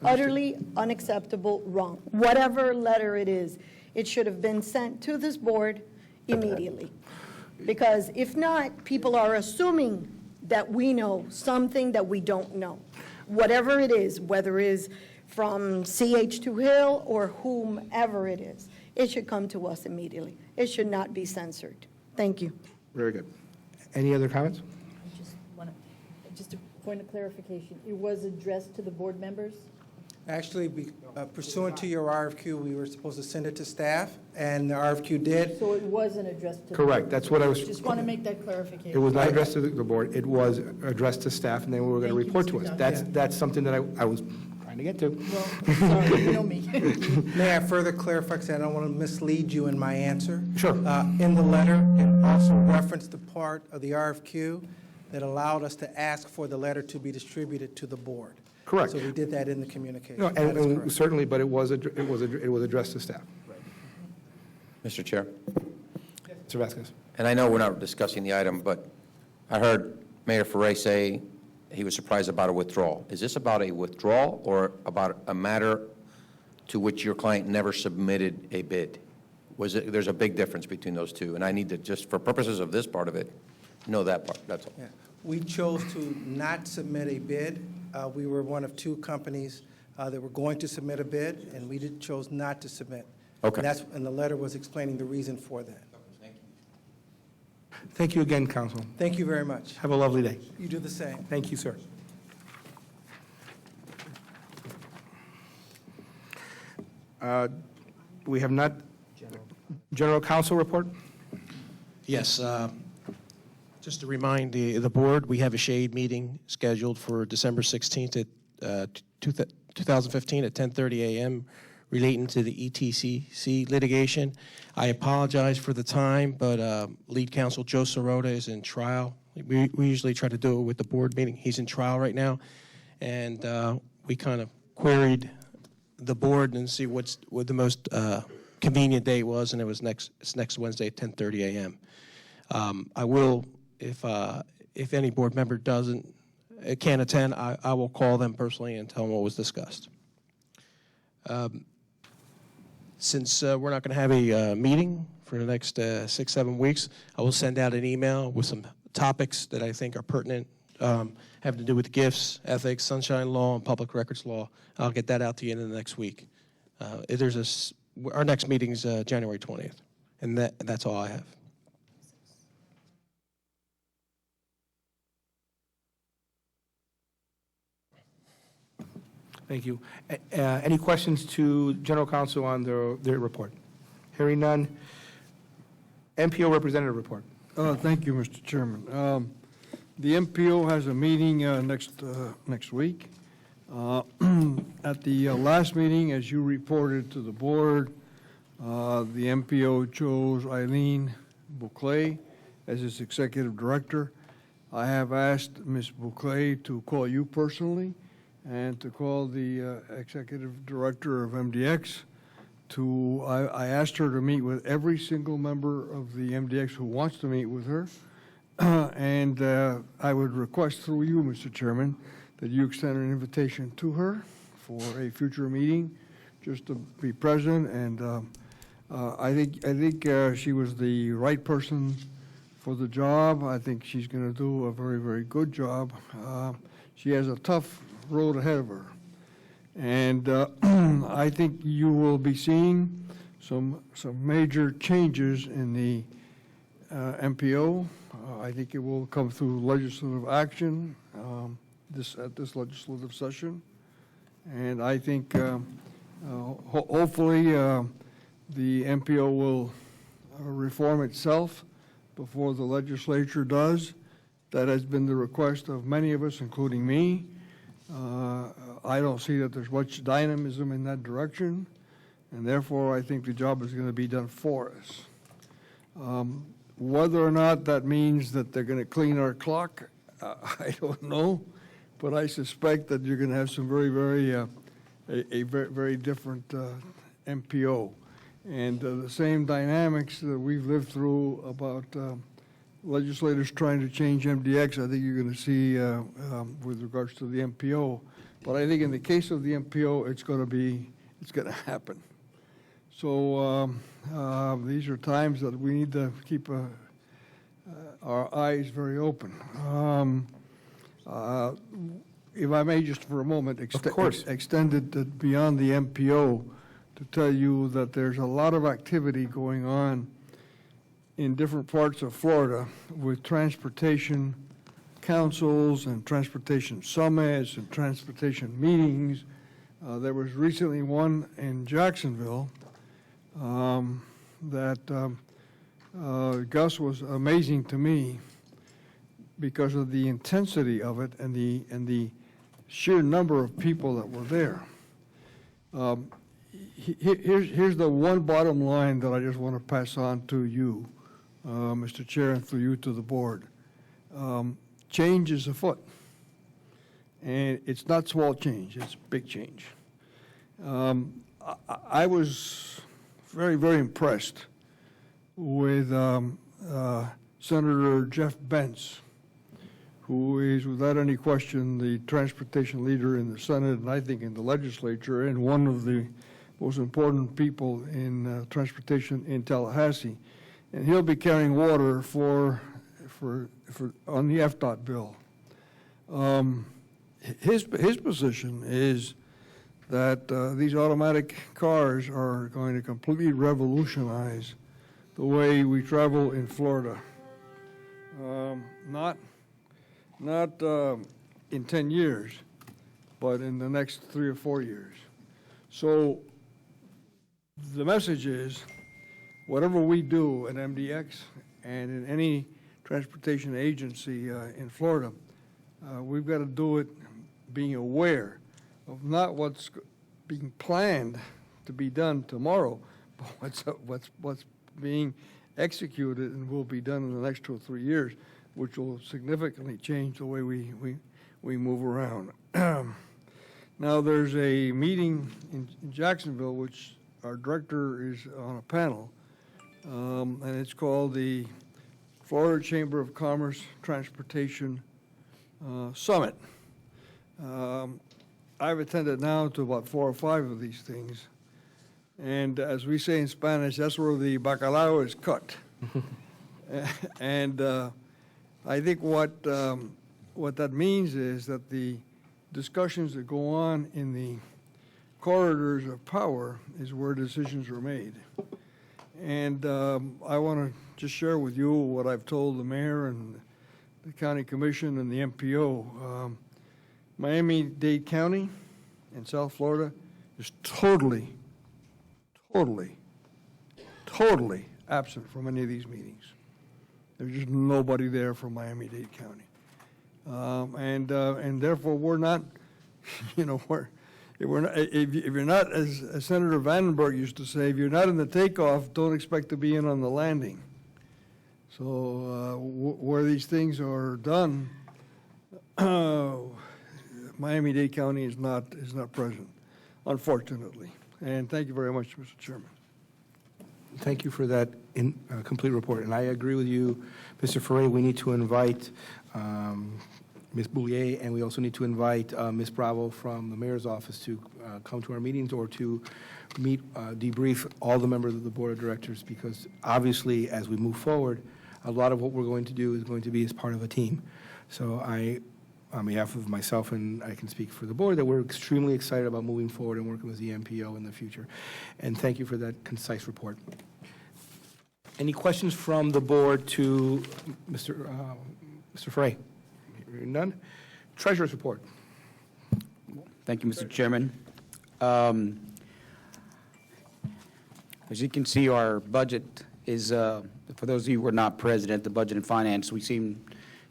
Utterly unacceptable, wrong. Whatever letter it is, it should have been sent to this board immediately. Because if not, people are assuming that we know something that we don't know. Whatever it is, whether it is from CH2 Hill or whomever it is, it should come to us immediately. It should not be censored. Thank you. Very good. Any other comments? Just a point of clarification, it was addressed to the board members? Actually, pursuant to your RFQ, we were supposed to send it to staff, and the RFQ did. So it wasn't addressed to the Correct. board? That's what I was. Just want to make that clarification. It was not addressed to the board. It was addressed to staff, and then we were going to Thank you, report to Mr. us. Johnson. That's something that I was trying to get to. Well, sorry, you know me. May I further clarify, because I don't want to mislead you in my answer? Sure. In the letter, it also referenced the part of the RFQ that allowed us to ask for the letter to be distributed to the board. Correct. So we did that in the communication. No, That is and correct. certainly, but it was addressed to staff. Mr. Chair, Mr. Vasquez. and I know we're not discussing the item, but I heard Mayor Ferre say he was surprised about a withdrawal. Is this about a withdrawal or about a matter to which your client never submitted a bid? There's a big difference between those two, and I need to, just for purposes of this part of it, know that part, that's all. Yeah. We chose to not submit a bid. We were one of two companies that were going to submit a bid, and we chose not to submit. Okay. And the letter was explaining the reason for that. Thank you again, Council. Thank you very much. Have a lovely day. You do the same. Thank you, sir. We have not, General Counsel report? Yes, just to remind the board, we have a shade meeting scheduled for December 16th at 2015 at 10:30 a.m. relating to the ETCC litigation. I apologize for the time, but lead counsel Joe Sirota is in trial. We usually try to do it with the board meeting. He's in trial right now, and we kind of queried the board and see what the most convenient date was, and it's next Wednesday at 10:30 a.m. I will, if any board member can't attend, I will call them personally and tell them what was discussed. Since we're not going to have a meeting for the next 6-7 weeks, I will send out an email with some topics that I think are pertinent, having to do with gifts, ethics, sunshine law, and public records law. I'll get that out to you in the next week. Our next meeting is January 20th, and that's all I have. Thank you. Any questions to General Counsel on their report? Hearing none. MPO Representative report. Thank you, Mr. Chairman. The MPO has a meeting next week. At the last meeting, as you reported to the board, the MPO chose Eileen Bouclé as its executive director. I have asked Ms. Bouclé to call you personally and to call the executive director of MDX. I asked her to meet with every single member of the MDX who wants to meet with her. And I would request through you, Mr. Chairman, that you extend an invitation to her for a future meeting, just to be present. And I think she was the right person for the job. I think she's going to do a very, very good job. She has a tough road ahead of her. And I think you will be seeing some major changes in the MPO. I think it will come through legislative action at this legislative session. And I think hopefully the MPO will reform itself before the legislature does. That has been the request of many of us, including me. I don't see that there's much dynamism in that direction, and therefore I think the job is going to be done for us. Whether or not that means that they're going to clean our clock, I don't know, but I suspect that you're going to have some very different MPO. And the same dynamics that we've lived through about legislators trying to change MDX, I think you're going to see with regards to the MPO. But I think in the case of the MPO, it's going to happen. So these are times that we need to keep our eyes very open. If I may, just for a moment, extend it beyond the MPO to tell you that there's a lot of activity going on in different parts of Florida with transportation councils and transportation summits and transportation meetings. There was recently one in Jacksonville that Gus was amazing to me because of the intensity of it and the sheer number of people that were there. Here's the one bottom line that I just want to pass on to you, Mr. Chair, and through you to the board. Change is afoot, and it's not small change, it's big change. I was very, very impressed with Senator Jeff Bentz, who is, without any question, the transportation leader in the Senate and I think in the legislature, and one of the most important people in transportation in Tallahassee. And he'll be carrying water on the FDOT bill. His position is that these automatic cars are going to completely revolutionize the way we travel in Florida. Not in 10 years, but in the next 3 or 4 years. So the message is, whatever we do at MDX and in any transportation agency in Florida, we've got to do it being aware of not what's being planned to be done tomorrow, but what's being executed and will be done in the next 2 or 3 years, which will significantly change the way we move around. Now, there's a meeting in Jacksonville, which our director is on a panel, and it's called the Florida Chamber of Commerce Transportation Summit. I've attended now to about 4 or 5 of these things, and as we say in Spanish, that's where the bacalao is cut. And I think what that means is that the discussions that go on in the corridors of power is where decisions are made. And I want to just share with you what I've told the mayor and the county commission and the MPO. Miami-Dade County in South Florida is totally absent from any of these meetings. There's just nobody there from Miami-Dade County. And therefore, we're not, if you're not, as Senator Vandenberg used to say, if you're not in the takeoff, don't expect to be in on the landing. So where these things are done, Miami-Dade County is not present, unfortunately. And thank you very much, Mr. Chairman. Thank you for that complete report. And I agree with you, Mr. Ferre. We need to invite Ms. Boulier, and we also need to invite Ms. Bravo from the mayor's office to come to our meetings or to meet, debrief all the members of the board of directors, because obviously, as we move forward, a lot of what we're going to do is going to be as part of a team. So on behalf of myself, and I can speak for the board, that we're extremely excited about moving forward and working with the MPO in the future. And thank you for that concise report. Any questions from the board to Mr. Frey? None? Treasurer's report. Thank you, Mr. Chairman. As you can see, our budget is, for those of you who are not present, the Budget and Finance, we seem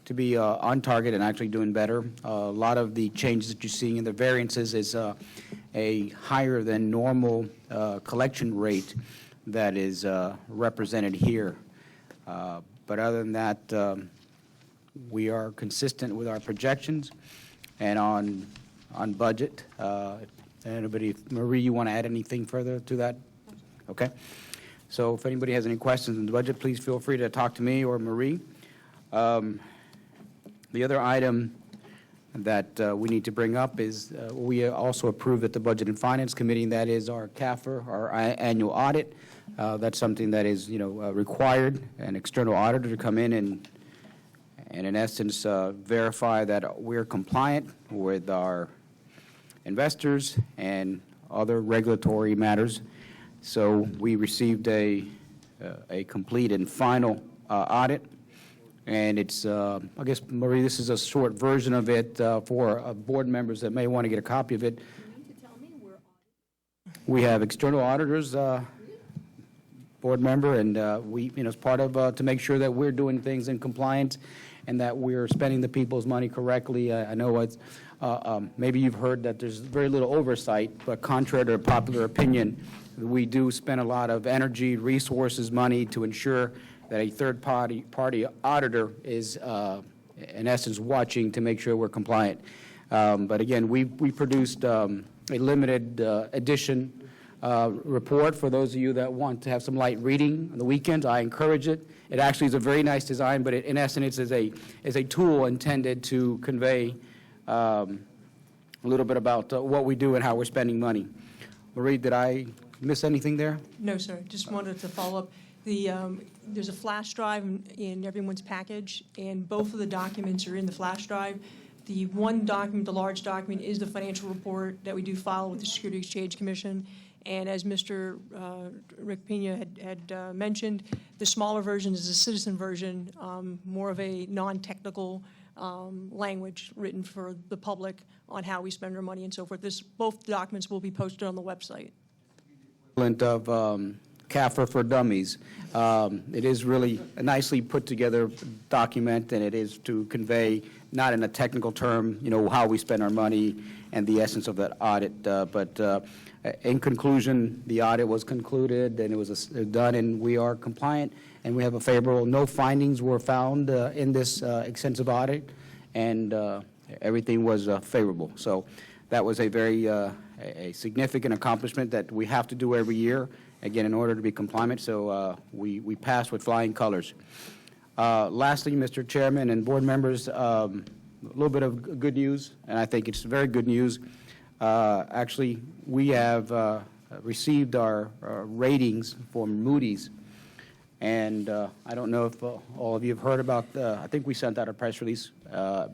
to be on target and actually doing better. A lot of the changes that you're seeing in the variances is a higher than normal collection rate that is represented here. But other than that, we are consistent with our projections and on budget. Anybody, Marie, you want to add anything further to that? Okay. So if anybody has any questions on the budget, please feel free to talk to me or Marie. The other item that we need to bring up is we also approved at the Budget and Finance Committee, and that is our CAFR, our annual audit. That's something that is, required, an external auditor to come in and in essence verify that we're compliant with our investors and other regulatory matters. So we received a complete and final audit, and it's, I guess, Marie, this is a short version of it for board members that may want to get a copy of it. We have external auditors, board member, and we, as part of to make sure that we're doing things in compliance and that we're spending the people's money correctly. I know it's, maybe you've heard that there's very little oversight, but contrary to popular opinion, we do spend a lot of energy, resources, money to ensure that a third-party auditor is, in essence, watching to make sure we're compliant. But again, we produced a limited edition report for those of you that want to have some light reading on the weekends. I encourage it. It actually is a very nice design, but it, in essence, is a tool intended to convey a little bit about what we do and how we're spending money. Marie, did I miss anything there? No, sir. Just wanted to follow up. There's a flash drive in everyone's package, and both of the documents are in the flash drive. The one document, the large document, is the financial report that we do file with the Security Exchange Commission. And as Mr. Rick Pena had mentioned, the smaller version is a citizen version, more of a non-technical language written for the public on how we spend our money and so forth. Both documents will be posted on the website. Of CAFR for Dummies. It is really a nicely put together document, and it is to convey, not in a technical term, how we spend our money and the essence of that audit. But in conclusion, the audit was concluded and it was done, and we are compliant, and we have a favorable. No findings were found in this extensive audit, and everything was favorable. So that was a very a significant accomplishment that we have to do every year, again, in order to be compliant. So we passed with flying colors. Lastly, Mr. Chairman and board members, a little bit of good news, and I think it's very good news. Actually, we have received our ratings from Moody's, and I don't know if all of you have heard about, I think we sent out a press release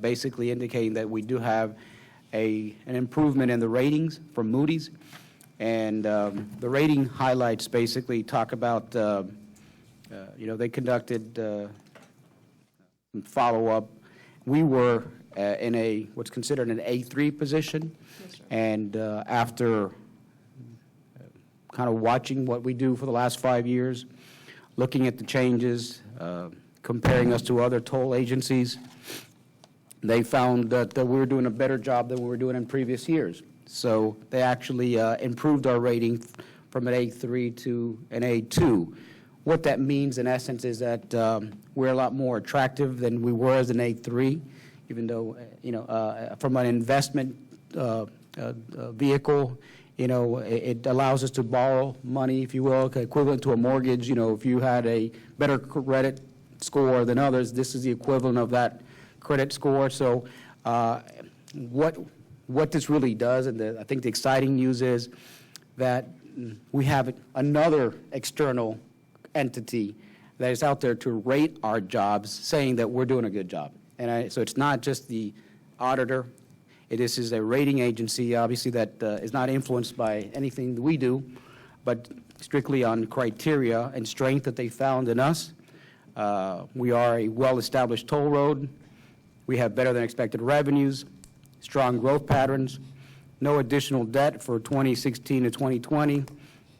basically indicating that we do have an improvement in the ratings from Moody's, and the rating highlights basically talk about, they conducted follow-up. We were in what's considered an A3 position, and after kind of watching what we do for the last 5 years, looking at the changes, comparing us to other toll agencies, they found that we were doing a better job than we were doing in previous years. So they actually improved our rating from an A3 to an A2. What that means, in essence, is that we're a lot more attractive than we were as an A3, even though, from an investment vehicle, it allows us to borrow money, if you will, equivalent to a mortgage. If you had a better credit score than others, this is the equivalent of that credit score. So what this really does, and I think the exciting news is that we have another external entity that is out there to rate our jobs, saying that we're doing a good job. And so it's not just the auditor. This is a rating agency, obviously, that is not influenced by anything that we do, but strictly on criteria and strength that they found in us. We are a well-established toll road. We have better than expected revenues, strong growth patterns, no additional debt for 2016 to 2020,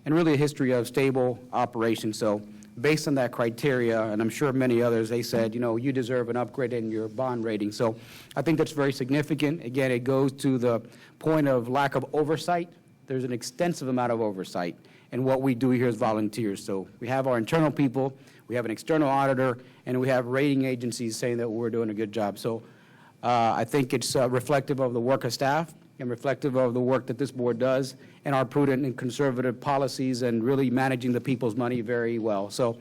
and really a history of stable operations. So based on that criteria, and I'm sure many others, they said, you know, you deserve an upgrade in your bond rating. So I think that's very significant. Again, it goes to the point of lack of oversight. There's an extensive amount of oversight, and what we do here is volunteers. So we have our internal people, we have an external auditor, and we have rating agencies saying that we're doing a good job. So I think it's reflective of the work of staff and reflective of the work that this board does and our prudent and conservative policies and really managing the people's money very well. So,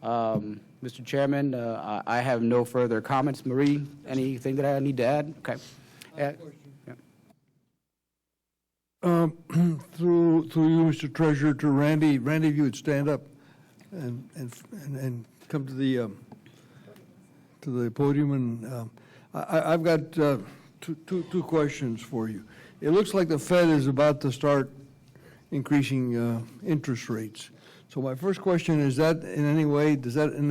Mr. Chairman, I have no further comments. Marie, anything that I need to add? Okay. Through you, Mr. Treasurer, to Randy. Randy, if you would stand up and come to the podium. And I've got two questions for you. It looks like the Fed is about to start increasing interest rates. So my first question is does that in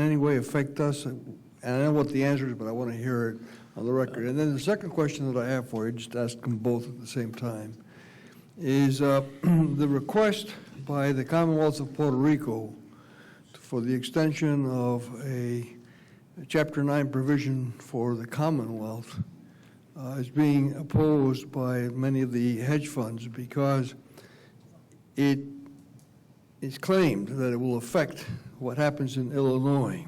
any way affect us? And I know what the answer is, but I want to hear it on the record. And then the second question that I have for you, just ask them both at the same time, is the request by the Commonwealth of Puerto Rico for the extension of a Chapter 9 provision for the Commonwealth is being opposed by many of the hedge funds because it is claimed that it will affect what happens in Illinois.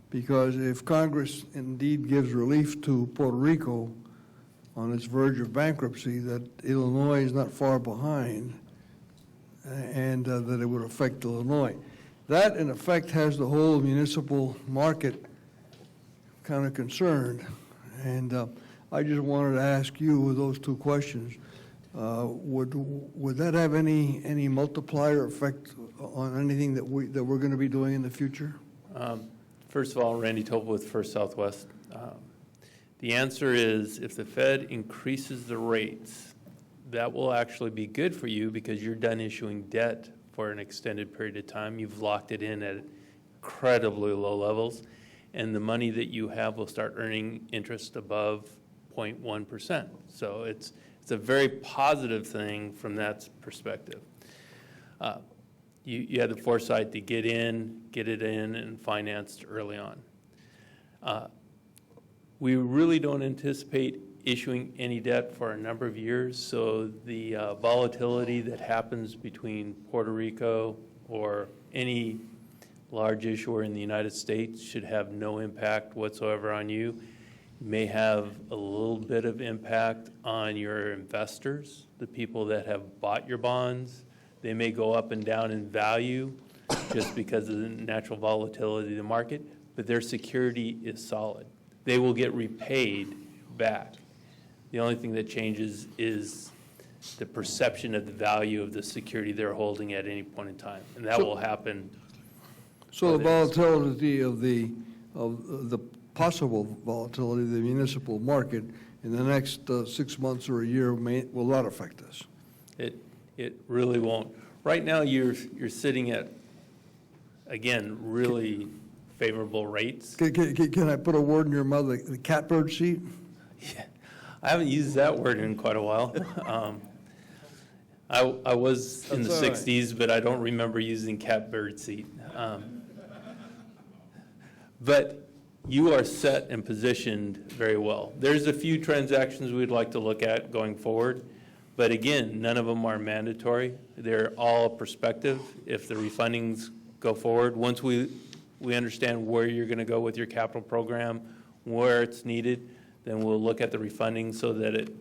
Because if Congress indeed gives relief to Puerto Rico on its verge of bankruptcy, that Illinois is not far behind, and that it would affect Illinois. That, in effect, has the whole municipal market kind of concerned. And I just wanted to ask you with those two questions, would that have any multiplier effect on anything that we're going to be doing in the future? First of all, Randy Topol with First Southwest. The answer is if the Fed increases the rates, that will actually be good for you because you're done issuing debt for an extended period of time. You've locked it in at incredibly low levels, and the money that you have will start earning interest above 0.1%. So it's a very positive thing from that perspective. You had the foresight to get it in and financed early on. We really don't anticipate issuing any debt for a number of years, so the volatility that happens between Puerto Rico or any large issuer in the United States should have no impact whatsoever on you. It may have a little bit of impact on your investors, the people that have bought your bonds. They may go up and down in value just because of the natural volatility of the market, but their security is solid. They will get repaid back. The only thing that changes is the perception of the value of the security they're holding at any point in time, and that will happen. So the volatility of the possible volatility of the municipal market in the next 6 months or a year will not affect us. It really won't. Right now, you're sitting at, again, really favorable rates. Can I put a word in your mouth, the catbird seat? Yeah, I haven't used that word in quite a while. I was in the 60s, but I don't remember using catbird seat. But you are set and positioned very well. There's a few transactions we'd like to look at going forward, but again, none of them are mandatory. They're all prospective. If the refundings go forward, once we understand where you're going to go with your capital program, where it's needed, then we'll look at the refunding so that it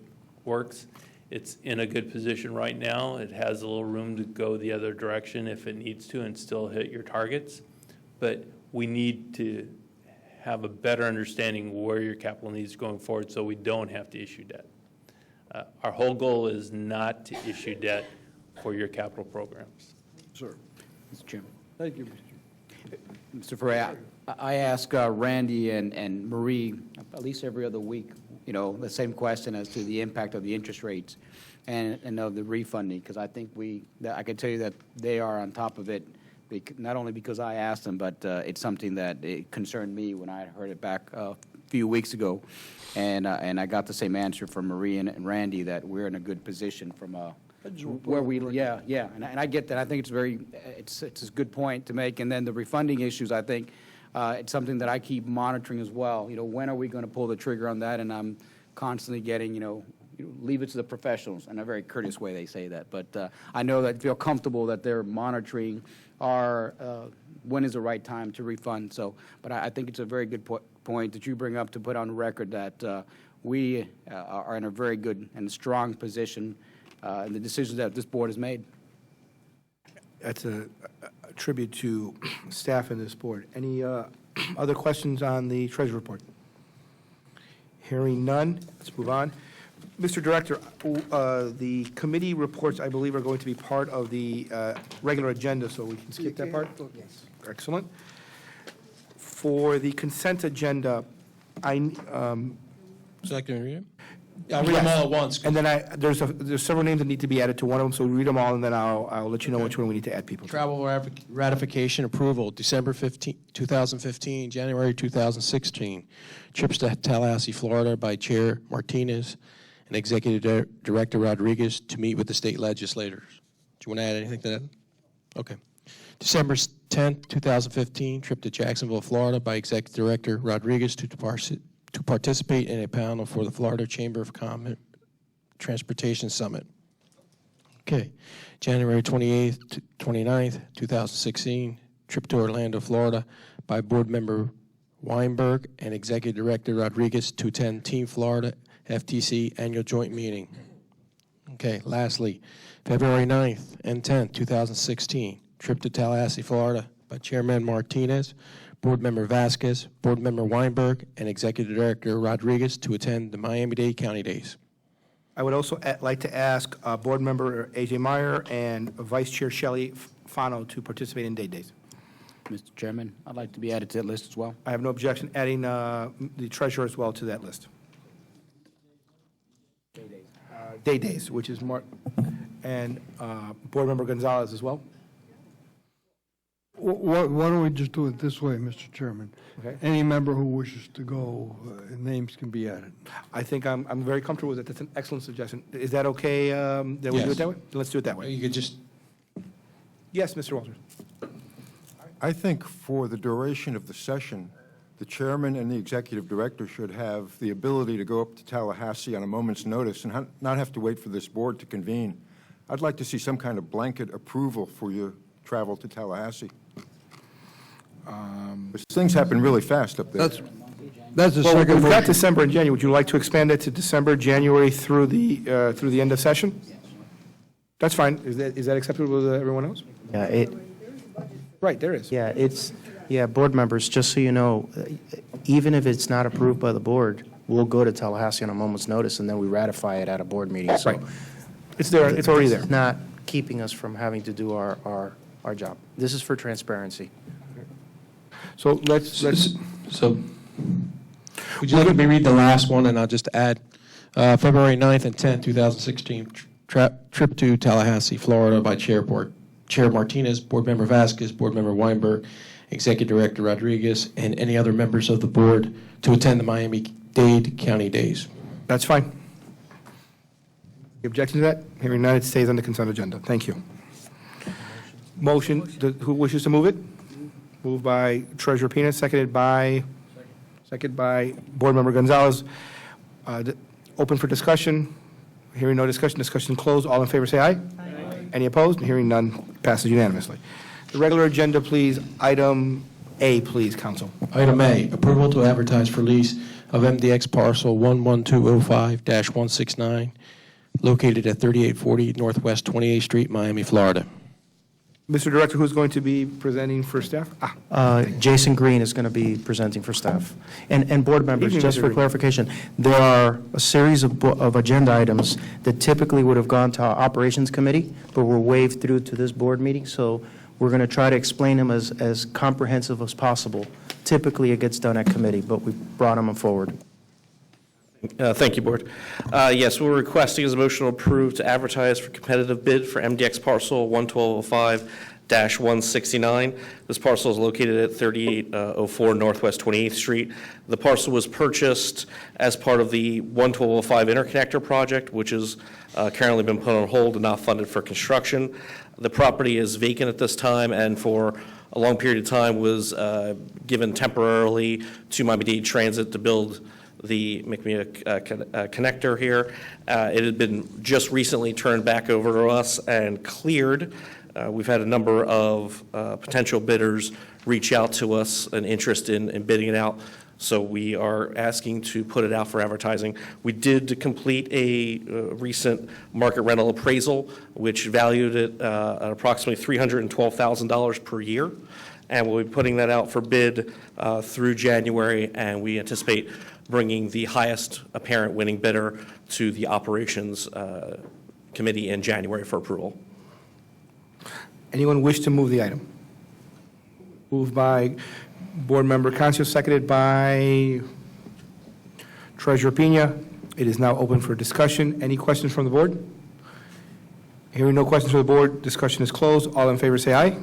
works. It's in a good position right now. It has a little room to go the other direction if it needs to and still hit your targets. But we need to have a better understanding where your capital needs going forward so we don't have to issue debt. Our whole goal is not to issue debt for your capital programs. Sir. Mr. Chairman. Thank you, Mr. Ferrer, I ask Randy and Marie at least every other week, the same question as to the impact of the interest rates. and of the refunding, because I think I can tell you that they are on top of it, not only because I asked them, but it's something that it concerned me when I heard it back a few weeks ago, and I got the same answer from Marie and Randy, that we're in a good position from where and I get that. I think it's a good point to make. And then the refunding issues, I think it's something that I keep monitoring as well. When are we going to pull the trigger on that? And I'm constantly getting, leave it to the professionals. In a very courteous way, they say that. But I know that I feel comfortable that they're monitoring when is the right time to refund. So, but I think it's a very good point that you bring up to put on record that we are in a very good and strong position in the decisions that this board has made. That's a tribute to staff in this board. Any other questions on the Treasury report? Hearing none, let's move on. Mr. Director, the committee reports, I believe, are going to be part of the regular agenda, so we can skip that part? Yes. Excellent. For the consent agenda, So I can read it? I'll read them all at once. And then there's several names that need to be added to one of them, so read them all, and then I'll let you know which one we need to add people to. Travel ratification approval, December 15, 2015, January 2016. Trips to Tallahassee, Florida by Chair Martinez and Executive Director Rodriguez to meet with the state legislators. Do you want to add anything to that? Okay. December 10, 2015, trip to Jacksonville, Florida by Executive Director Rodriguez to participate in a panel for the Florida Chamber of Commerce Transportation Summit. Okay. January 28th to 29th, 2016, trip to Orlando, Florida by Board Member Weinberg and Executive Director Rodriguez to attend Team Florida FTC Annual Joint Meeting. Okay, lastly, February 9th and 10th, 2016, trip to Tallahassee, Florida by Chairman Martinez, Board Member Vasquez, Board Member Weinberg, and Executive Director Rodriguez to attend the Miami-Dade County Days. I would also like to ask Board Member A.J. Meyer and Vice Chair Shelley Fano to participate in Dade Days. Mr. Chairman, I'd like to be added to that list as well. I have no objection adding the treasurer as well to that list. Day Days, which is and Board Member Gonzalez as well. Why don't we just do it this way, Mr. Chairman? Okay. Any member who wishes to go, names can be added. I think I'm very comfortable with it. That's an excellent suggestion. Is that okay that we do it that way? Let's do it that way. You could just... Yes, Mr. Walters. I think for the duration of the session, the chairman and the executive director should have the ability to go up to Tallahassee on a moment's notice and not have to wait for this board to convene. I'd like to see some kind of blanket approval for your travel to Tallahassee. Things happen really fast up there. That's the Well, second we've got motion. December and January. Would you like to expand it to December, January through the end of session? That's fine. Is that acceptable to everyone else? Yeah, Right, there is. Yeah, board members, just so you know, even if it's not approved by the board, we'll go to Tallahassee on a moment's notice, and then we ratify it at a board meeting. So Right. It's there. It's already there. It's not keeping us from having to do our job. This is for transparency. So let's. So, would you like me to read the last one, and I'll just add, February 9th and 10th, 2016, trip to Tallahassee, Florida by Chair Martinez, Board Member Vasquez, Board Member Weinberg, Executive Director Rodriguez, and any other members of the board to attend the Miami-Dade County Days. That's fine. Objection to that? Hearing none, it stays on the consent agenda. Thank you. Motion, who wishes to move it? Moved by Treasurer Pena, seconded by Board Member Gonzalez. Open for discussion. Hearing no discussion, discussion closed. All in favor say aye. Aye. Any opposed? Hearing none, passes unanimously. The regular agenda, please. Item A, please, Council. Item A, approval to advertise for lease of MDX parcel 11205-169, located at 3840 Northwest 28th Street, Miami, Florida. Mr. Director, who's going to be presenting for staff? Jason Green is going to be presenting for staff. And board members, Evening, just Mr. for Green. clarification, there are a series of agenda items that typically would have gone to our Operations Committee, but were waived through to this board meeting, so we're going to try to explain them as comprehensive as possible. Typically, it gets done at committee, but we brought them forward. Thank you, Board. Yes, we're requesting as a motion to approve to advertise for competitive bid for MDX parcel 11205-169. This parcel is located at 3804 Northwest 28th Street. The parcel was purchased as part of the 11205 interconnector project, which has currently been put on hold and not funded for construction. The property is vacant at this time and for a long period of time was given temporarily to Miami-Dade Transit to build the connector here. It had been just recently turned back over to us and cleared. We've had a number of potential bidders reach out to us, an interest in bidding it out. So we are asking to put it out for advertising. We did complete a recent market rental appraisal, which valued it at approximately $312,000 per year. And we'll be putting that out for bid through January, and we anticipate bringing the highest apparent winning bidder to the operations committee in January for approval. Anyone wish to move the item? Moved by Board Member Cancio, seconded by Treasurer Pena. It is now open for discussion. Any questions from the board? Hearing no questions from the board, discussion is closed. All in favor say aye.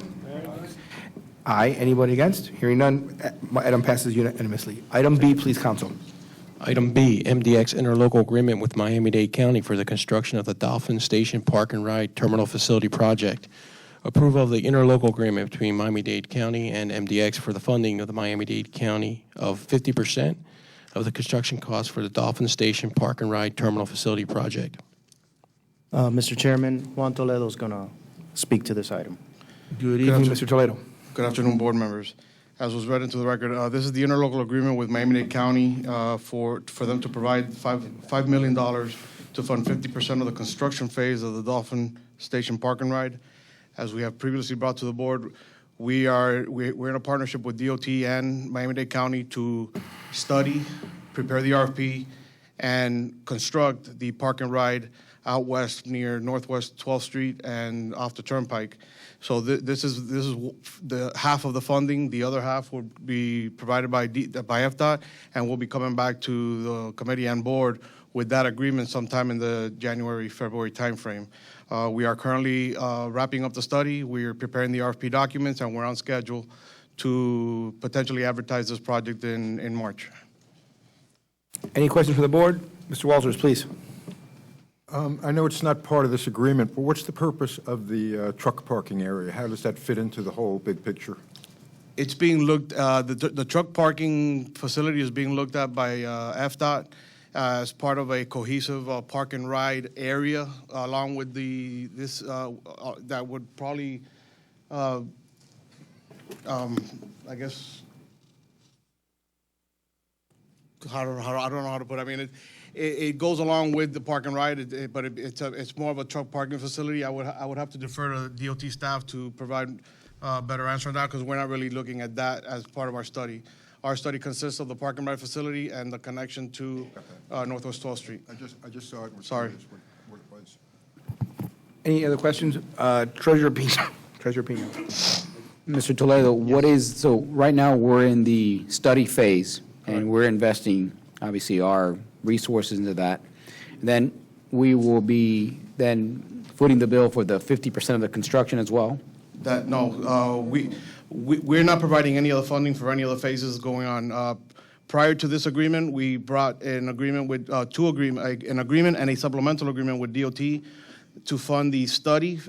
Aye. Anybody against? Hearing none, item passes unanimously. Item B, please, Council. Item B, MDX interlocal agreement with Miami-Dade County for the construction of the Dolphin Station Park and Ride Terminal Facility Project. Approval of the interlocal agreement between Miami-Dade County and MDX for the funding of the Miami-Dade County of 50% of the construction costs for the Dolphin Station Park and Ride Terminal Facility Project. Mr. Chairman, Juan Toledo is going to speak to this item. Good evening, Mr. Toledo. Good afternoon, board members. As was read into the record, this is the interlocal agreement with Miami-Dade County for them to provide $5 million to fund 50% of the construction phase of the Dolphin Station Park and Ride. As we have previously brought to the board, we're in a partnership with DOT and Miami-Dade County to study, prepare the RFP, and construct the park and ride out west near Northwest 12th Street and off the Turnpike. So this is the half of the funding. The other half will be provided by FDOT, and we'll be coming back to the committee and board with that agreement sometime in the January-February timeframe. We are currently wrapping up the study. We're preparing the RFP documents, and we're on schedule to potentially advertise this project in March. Any questions for the board? Mr. Walters, please. I know it's not part of this agreement, but what's the purpose of the truck parking area? How does that fit into the whole big picture? It's being looked, the truck parking facility is being looked at by FDOT as part of a cohesive park and ride area, along with that would probably, I guess, I don't know how to put it. I mean, it goes along with the park and ride, but it's more of a truck parking facility. I would have to defer to DOT staff to provide a better answer on that, because we're not really looking at that as part of our study. Our study consists of the park and ride facility and the connection to Northwest 12th Street. I just saw it. Sorry. What it was. Any other questions? Treasurer Pena. Treasurer Pena. Mr. Toledo, so right now we're in the study phase, and we're investing, obviously, our resources into that. Then we will be then footing the bill for the 50% of the construction as well? We're not providing any other funding for any other phases going on. Prior to this agreement, we brought an agreement with an agreement and a supplemental agreement with DOT to fund the study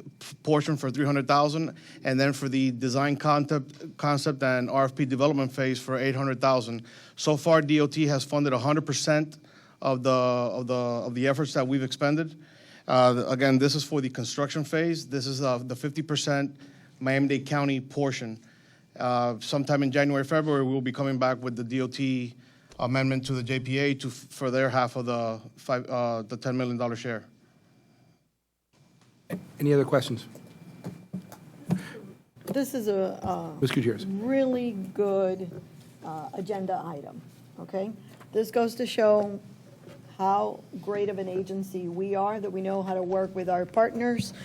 portion for $300,000, and then for the design concept and RFP development phase for $800,000. So far, DOT has funded 100% of the efforts that we've expended. Again, this is for the construction phase. This is the 50% Miami-Dade County portion. Sometime in January, February, we'll be coming back with the DOT amendment to the JPA for their half of the $10 million share. Any other questions? This is a really good agenda item, okay? This goes to show how great of an agency we are, that we know how to work with our partners.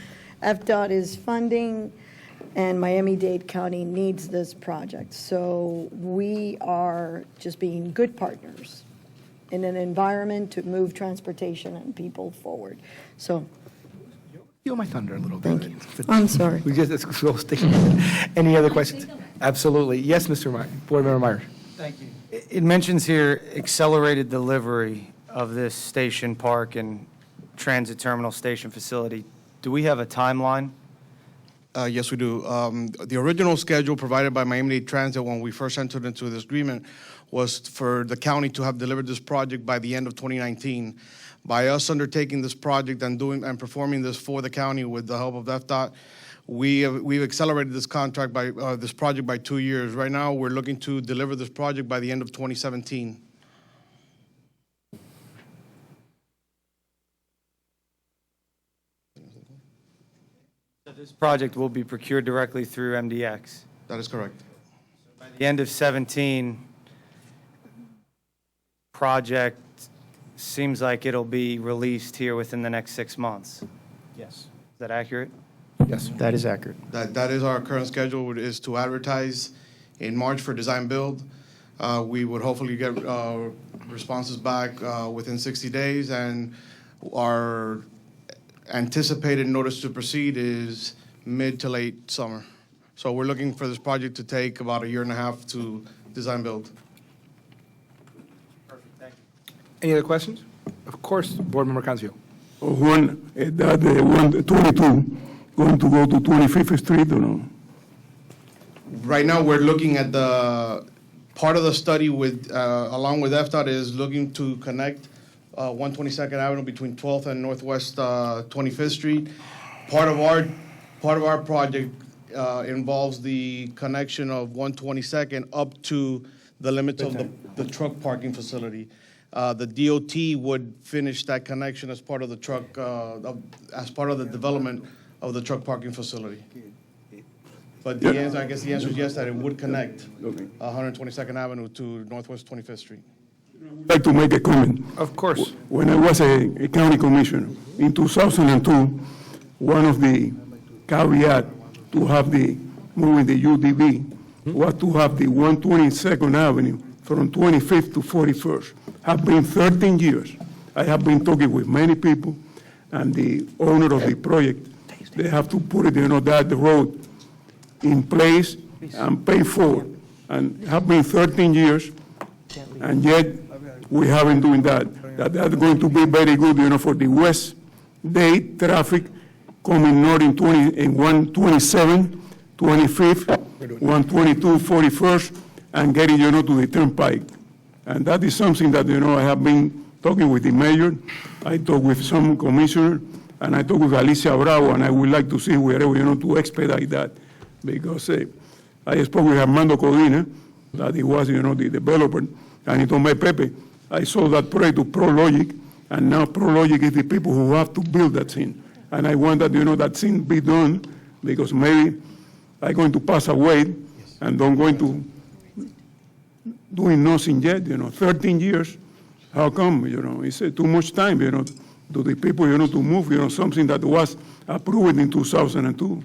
FDOT is funding, and Miami-Dade County needs this project. So we are just being good partners in an environment to move transportation and people forward. So, Steal my thunder a little bit. Thank you. I'm sorry. We just, let's go stick. Any other questions? Absolutely. Yes, Mr. Meyer, Board Member Myers. Thank you. It mentions here accelerated delivery of this station park and transit terminal station facility. Do we have a timeline? Yes, we do. The original schedule provided by Miami-Dade Transit when we first entered into this agreement was for the county to have delivered this project by the end of 2019. By us undertaking this project and performing this for the county with the help of FDOT, we've accelerated this contract by this project by 2 years. Right now, we're looking to deliver this project by the end of 2017. So this project will be procured directly through MDX. That is correct. By the end of 17, project seems like it'll be released here within the next 6 months. Yes. Is that accurate? Yes. That is accurate. That is our current schedule, is to advertise in March for design build. We would hopefully get responses back within 60 days, and our anticipated notice to proceed is mid to late summer. So we're looking for this project to take about 1.5 years to design build. Any other questions? Of course, Board Member Cancio. One, that 122 going to go to 25th Street or no? Right now, we're looking at the, part of the study with, along with FDOT is looking to connect 122nd Avenue between 12th and Northwest 25th Street. Part of our project involves the connection of 122nd up to the limits of the truck parking facility. The DOT would finish that connection as part of the truck, as part of the development of the truck parking facility. But the answer, I guess the answer is yes, that it would connect 122nd Avenue to Northwest 25th Street. I'd like to make a comment. Of course. When I was a county commissioner, in 2002, one of the caveat to have the, moving the UDB was to have the 122nd Avenue from 25th to 41st. Have been 13 years. I have been talking with many people, and the owner of the project, they have to put it, that road in place and pay for it. And have been 13 years, and yet we haven't doing that. That's going to be very good, for the West Dade traffic coming north in 127, 25th, 122, 41st, and getting, to the turnpike. And that is something that, I have been talking with the mayor, I talked with some commissioner, and I talked with Alicia Bravo, and I would like to see wherever, to expedite that. Because I spoke with Armando Codina, that he was, the developer, and he told me, Pepe, I saw that project to ProLogic, and now ProLogic is the people who have to build that thing. And I want that, that thing be done, because maybe I'm going to pass away, and don't going to doing nothing yet, 13 years. How come, it's too much time, to the people, to move, something that was approved in 2002.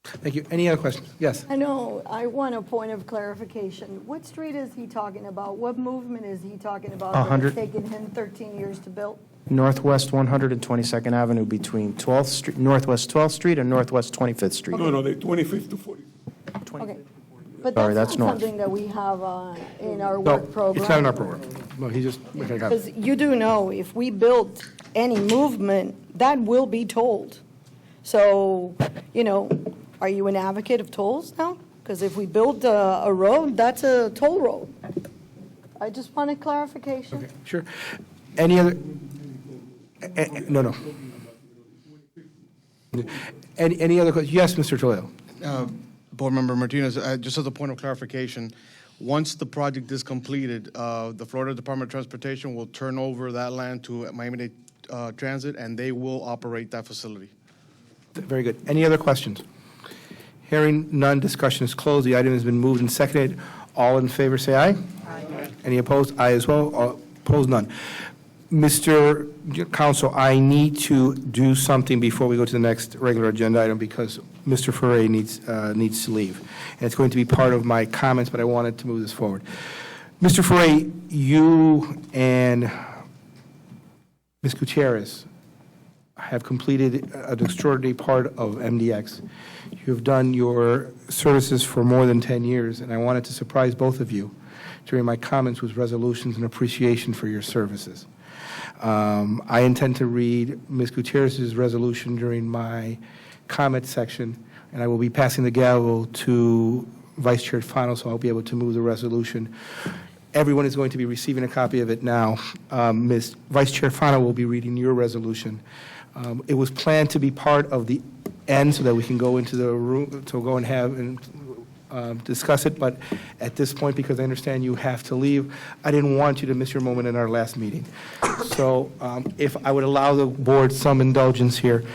Thank you. Any other questions? Yes. I know, I want a point of clarification. What street is he talking about? What movement is he talking about that 100. it's taken him 13 years to build? Northwest 122nd Avenue between 12th Street, Northwest 12th Street and Northwest 25th Street. No, the 25th to 40. Okay. But Sorry, that's that's not north. something that we have in our No, work program. it's not in our program. No, he just, okay, got Because it. you do know, if we build any movement, that will be tolled. So, are you an advocate of tolls now? Because if we build a road, that's a toll road. I just want a clarification. Okay, sure. Any other? No. Any other questions? Yes, Mr. Toledo. Board Member Martinez, just as a point of clarification, once the project is completed, the Florida Department of Transportation will turn over that land to Miami-Dade Transit, and they will operate that facility. Very good. Any other questions? Hearing none, discussion is closed. The item has been moved and seconded. All in favor, say aye. Aye. Any opposed? Aye as well. All opposed, none. Mr. Counsel, I need to do something before we go to the next regular agenda item because Mr. Ferre needs to leave. And it's going to be part of my comments, but I wanted to move this forward. Mr. Ferre, you and Ms. Gutierrez have completed an extraordinary part of MDX. You have done your services for more than 10 years, and I wanted to surprise both of you during my comments with resolutions and appreciation for your services. I intend to read Ms. Gutierrez's resolution during my comment section, and I will be passing the gavel to Vice Chair Fano, so I'll be able to move the resolution. Everyone is going to be receiving a copy of it now. Ms. Vice Chair Fano will be reading your resolution. It was planned to be part of the end so that we can go into the room, to go and have and discuss it, but at this point, because I understand you have to leave, I didn't want you to miss your moment in our last meeting. So if I would allow the board some indulgence here.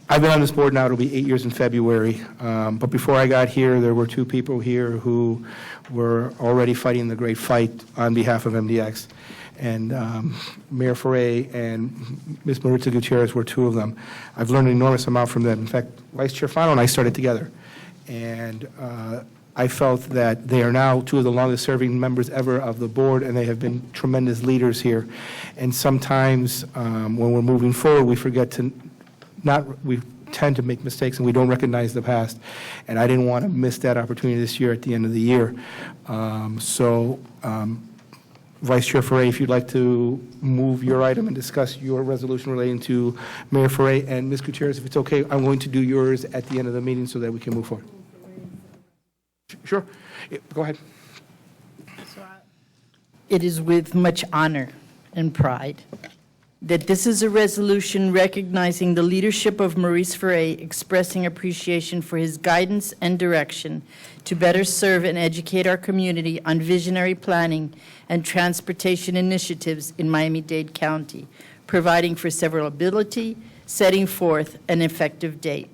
I've been on this board now, it'll be 8 years in February, but before I got here, there were two people here who were already fighting the great fight on behalf of MDX. And Mayor Ferre and Ms. Maritza Gutierrez were two of them. I've learned an enormous amount from them. In fact, Vice Chair Fano and I started together. And I felt that they are now two of the longest-serving members ever of the board, and they have been tremendous leaders here. And sometimes when we're moving forward, we forget to we tend to make mistakes and we don't recognize the past. And I didn't want to miss that opportunity this year at the end of the year. Vice Chair Ferre, if you'd like to move your item and discuss your resolution relating to Mayor Ferre, and Ms. Gutierrez, if it's okay, I'm going to do yours at the end of the meeting so that we can move forward. Sure. Go ahead. It is with much honor and pride that this is a resolution recognizing the leadership of Maurice Ferre, expressing appreciation for his guidance and direction to better serve and educate our community on visionary planning and transportation initiatives in Miami-Dade County, providing for severability, setting forth an effective date.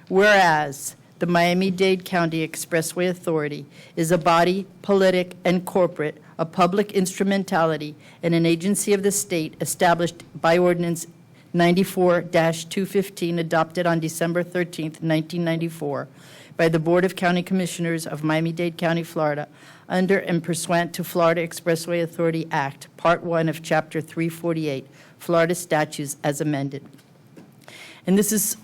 Whereas the Miami-Dade County Expressway Authority is a body, politic, and corporate, a public instrumentality, and an agency of the state established by Ordinance 94-215, adopted on December 13, 1994, by the Board of County Commissioners of Miami-Dade County, Florida, under and pursuant to Florida Expressway Authority Act, Part 1 of Chapter 348, Florida Statutes as amended. And this is,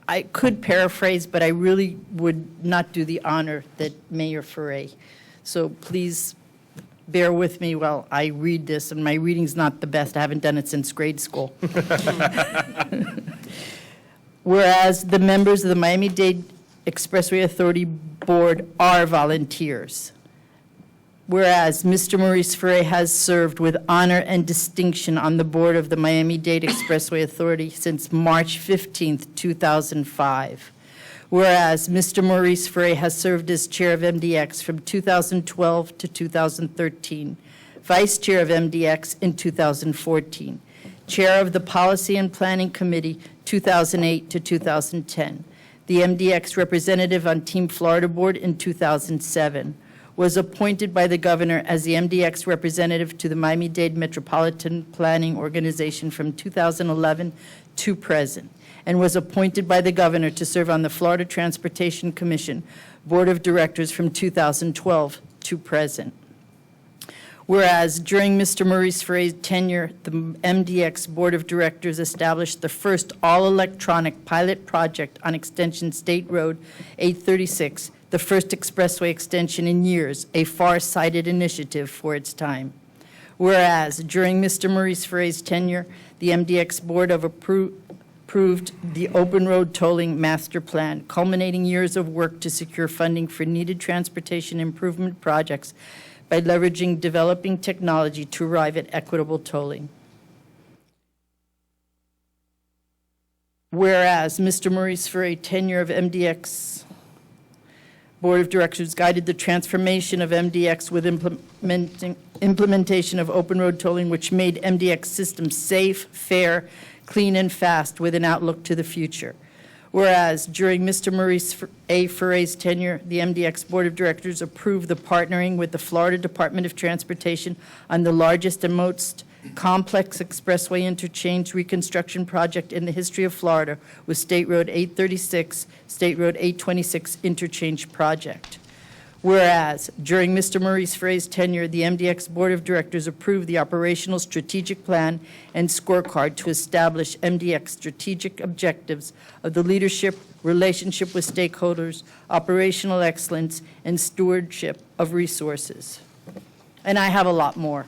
I could paraphrase, but I really would not do the honor that Mayor Ferre. So please bear with me while I read this, and my reading's not the best. I haven't done it since grade school. Whereas the members of the Miami-Dade Expressway Authority Board are volunteers. Whereas Mr. Maurice Ferre has served with honor and distinction on the board of the Miami-Dade Expressway Authority since March 15, 2005. Whereas Mr. Maurice Ferre has served as chair of MDX from 2012 to 2013, vice chair of MDX in 2014, chair of the Policy and Planning Committee 2008 to 2010, the MDX representative on Team Florida Board in 2007, was appointed by the governor as the MDX representative to the Miami-Dade Metropolitan Planning Organization from 2011 to present, and was appointed by the governor to serve on the Florida Transportation Commission Board of Directors from 2012 to present. Whereas during Mr. Maurice Ferre's tenure, the MDX Board of Directors established the first all-electronic pilot project on Extension State Road 836, the first expressway extension in years, a far-sighted initiative for its time. Whereas during Mr. Maurice Ferre's tenure, the MDX Board of approved the Open Road Tolling Master Plan, culminating years of work to secure funding for needed transportation improvement projects by leveraging developing technology to arrive at equitable tolling. Whereas Mr. Maurice Ferre, tenure of MDX Board of Directors, guided the transformation of MDX with implementation of open road tolling, which made MDX systems safe, fair, clean, and fast with an outlook to the future. Whereas during Mr. Maurice A. Ferre's tenure, the MDX Board of Directors approved the partnering with the Florida Department of Transportation on the largest and most complex expressway interchange reconstruction project in the history of Florida with State Road 836, State Road 826 interchange project. Whereas, during Mr. Maurice Frey's tenure, the MDX Board of Directors approved the operational strategic plan and scorecard to establish MDX strategic objectives of the leadership, relationship with stakeholders, operational excellence, and stewardship of resources. And I have a lot more.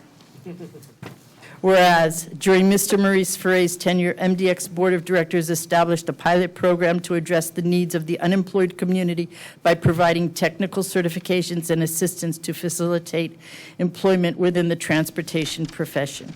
Whereas, during Mr. Maurice Frey's tenure, MDX Board of Directors established a pilot program to address the needs of the unemployed community by providing technical certifications and assistance to facilitate employment within the transportation profession.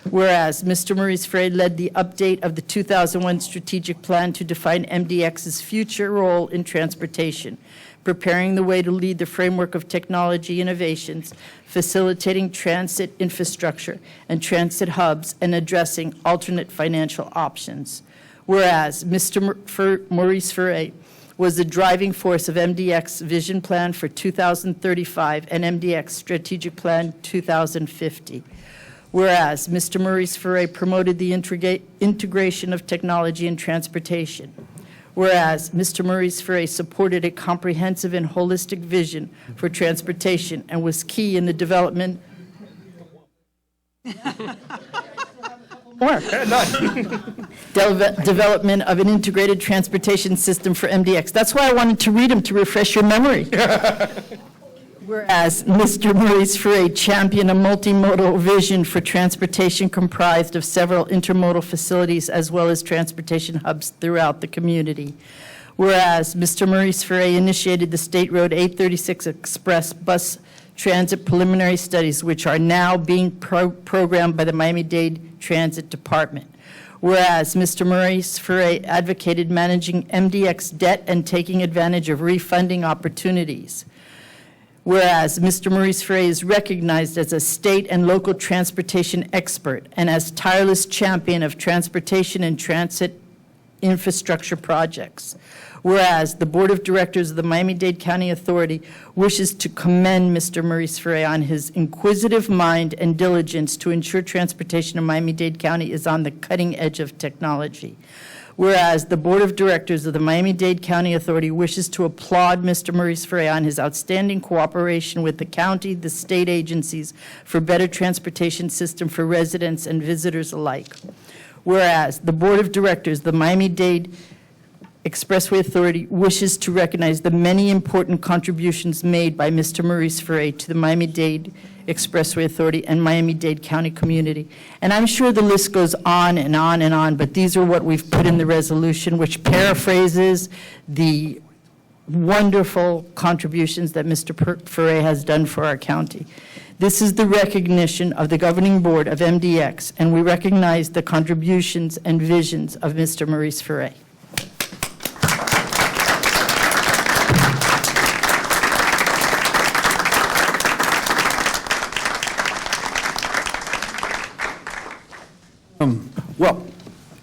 Whereas, Mr. Maurice Frey led the update of the 2001 strategic plan to define MDX's future role in transportation, preparing the way to lead the framework of technology innovations, facilitating transit infrastructure and transit hubs, and addressing alternate financial options. Whereas Mr. Maurice Frey was the driving force of MDX Vision Plan for 2035 and MDX Strategic Plan 2050. Whereas Mr. Maurice Frey promoted the integration of technology in transportation. Whereas Mr. Maurice Frey supported a comprehensive and holistic vision for transportation and was key in the development development of an integrated transportation system for MDX. That's why I wanted to read them to refresh your memory. Whereas Mr. Maurice Frey championed a multimodal vision for transportation comprised of several intermodal facilities as well as transportation hubs throughout the community. Whereas Mr. Maurice Frey initiated the State Road 836 Express bus transit preliminary studies, which are now being programmed by the Miami-Dade Transit Department. Whereas Mr. Maurice Frey advocated managing MDX debt and taking advantage of refunding opportunities. Whereas Mr. Maurice Frey is recognized as a state and local transportation expert and as tireless champion of transportation and transit infrastructure projects. Whereas the Board of Directors of the Miami-Dade County Authority wishes to commend Mr. Maurice Frey on his inquisitive mind and diligence to ensure transportation in Miami-Dade County is on the cutting edge of technology. Whereas the Board of Directors of the Miami-Dade County Authority wishes to applaud Mr. Maurice Frey on his outstanding cooperation with the county, the state agencies for better transportation system for residents and visitors alike. Whereas the Board of Directors of the Miami-Dade Expressway Authority wishes to recognize the many important contributions made by Mr. Maurice Frey to the Miami-Dade Expressway Authority and Miami-Dade County community. And I'm sure the list goes on and on and on, but these are what we've put in the resolution, which paraphrases the wonderful contributions that Mr. Frey has done for our county. This is the recognition of the governing board of MDX, and we recognize the contributions and visions of Mr. Maurice Frey. Well,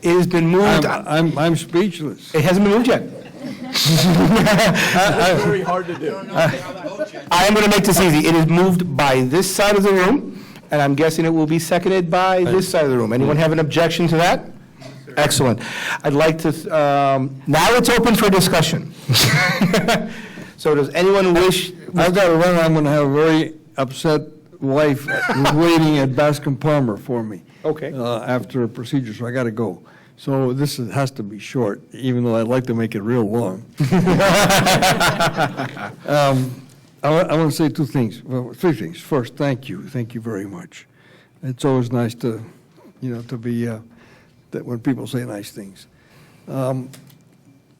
it has been moved. I'm speechless. It hasn't been moved yet. That's very hard to do. I am going to make this easy. It is moved by this side of the room, and I'm guessing it will be seconded by this side of the room. Anyone have an objection to that? Excellent. I'd like to, now it's open for discussion. So does anyone wish? I've got to run. I'm going to have a very upset wife waiting at Bascom Palmer for me. Okay. After a procedure, so I got to go. So this has to be short, even though I'd like to make it real long. I want to say two things, well, three things. First, thank you. Thank you very much. It's always nice to, to be, that when people say nice things.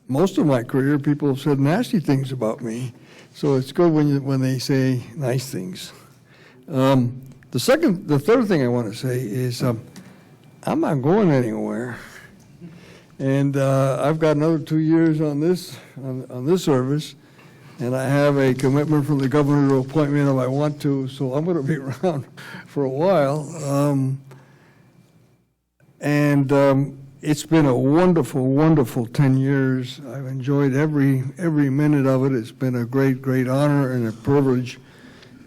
Most of my career, people have said nasty things about me, so it's good when they say nice things. The third thing I want to say is I'm not going anywhere, and I've got another 2 years on this service, and I have a commitment from the governor to appoint me if I want to, so I'm going to be around for a while. It's been a wonderful, wonderful 10 years. I've enjoyed every minute of it. It's been a great, great honor and a privilege.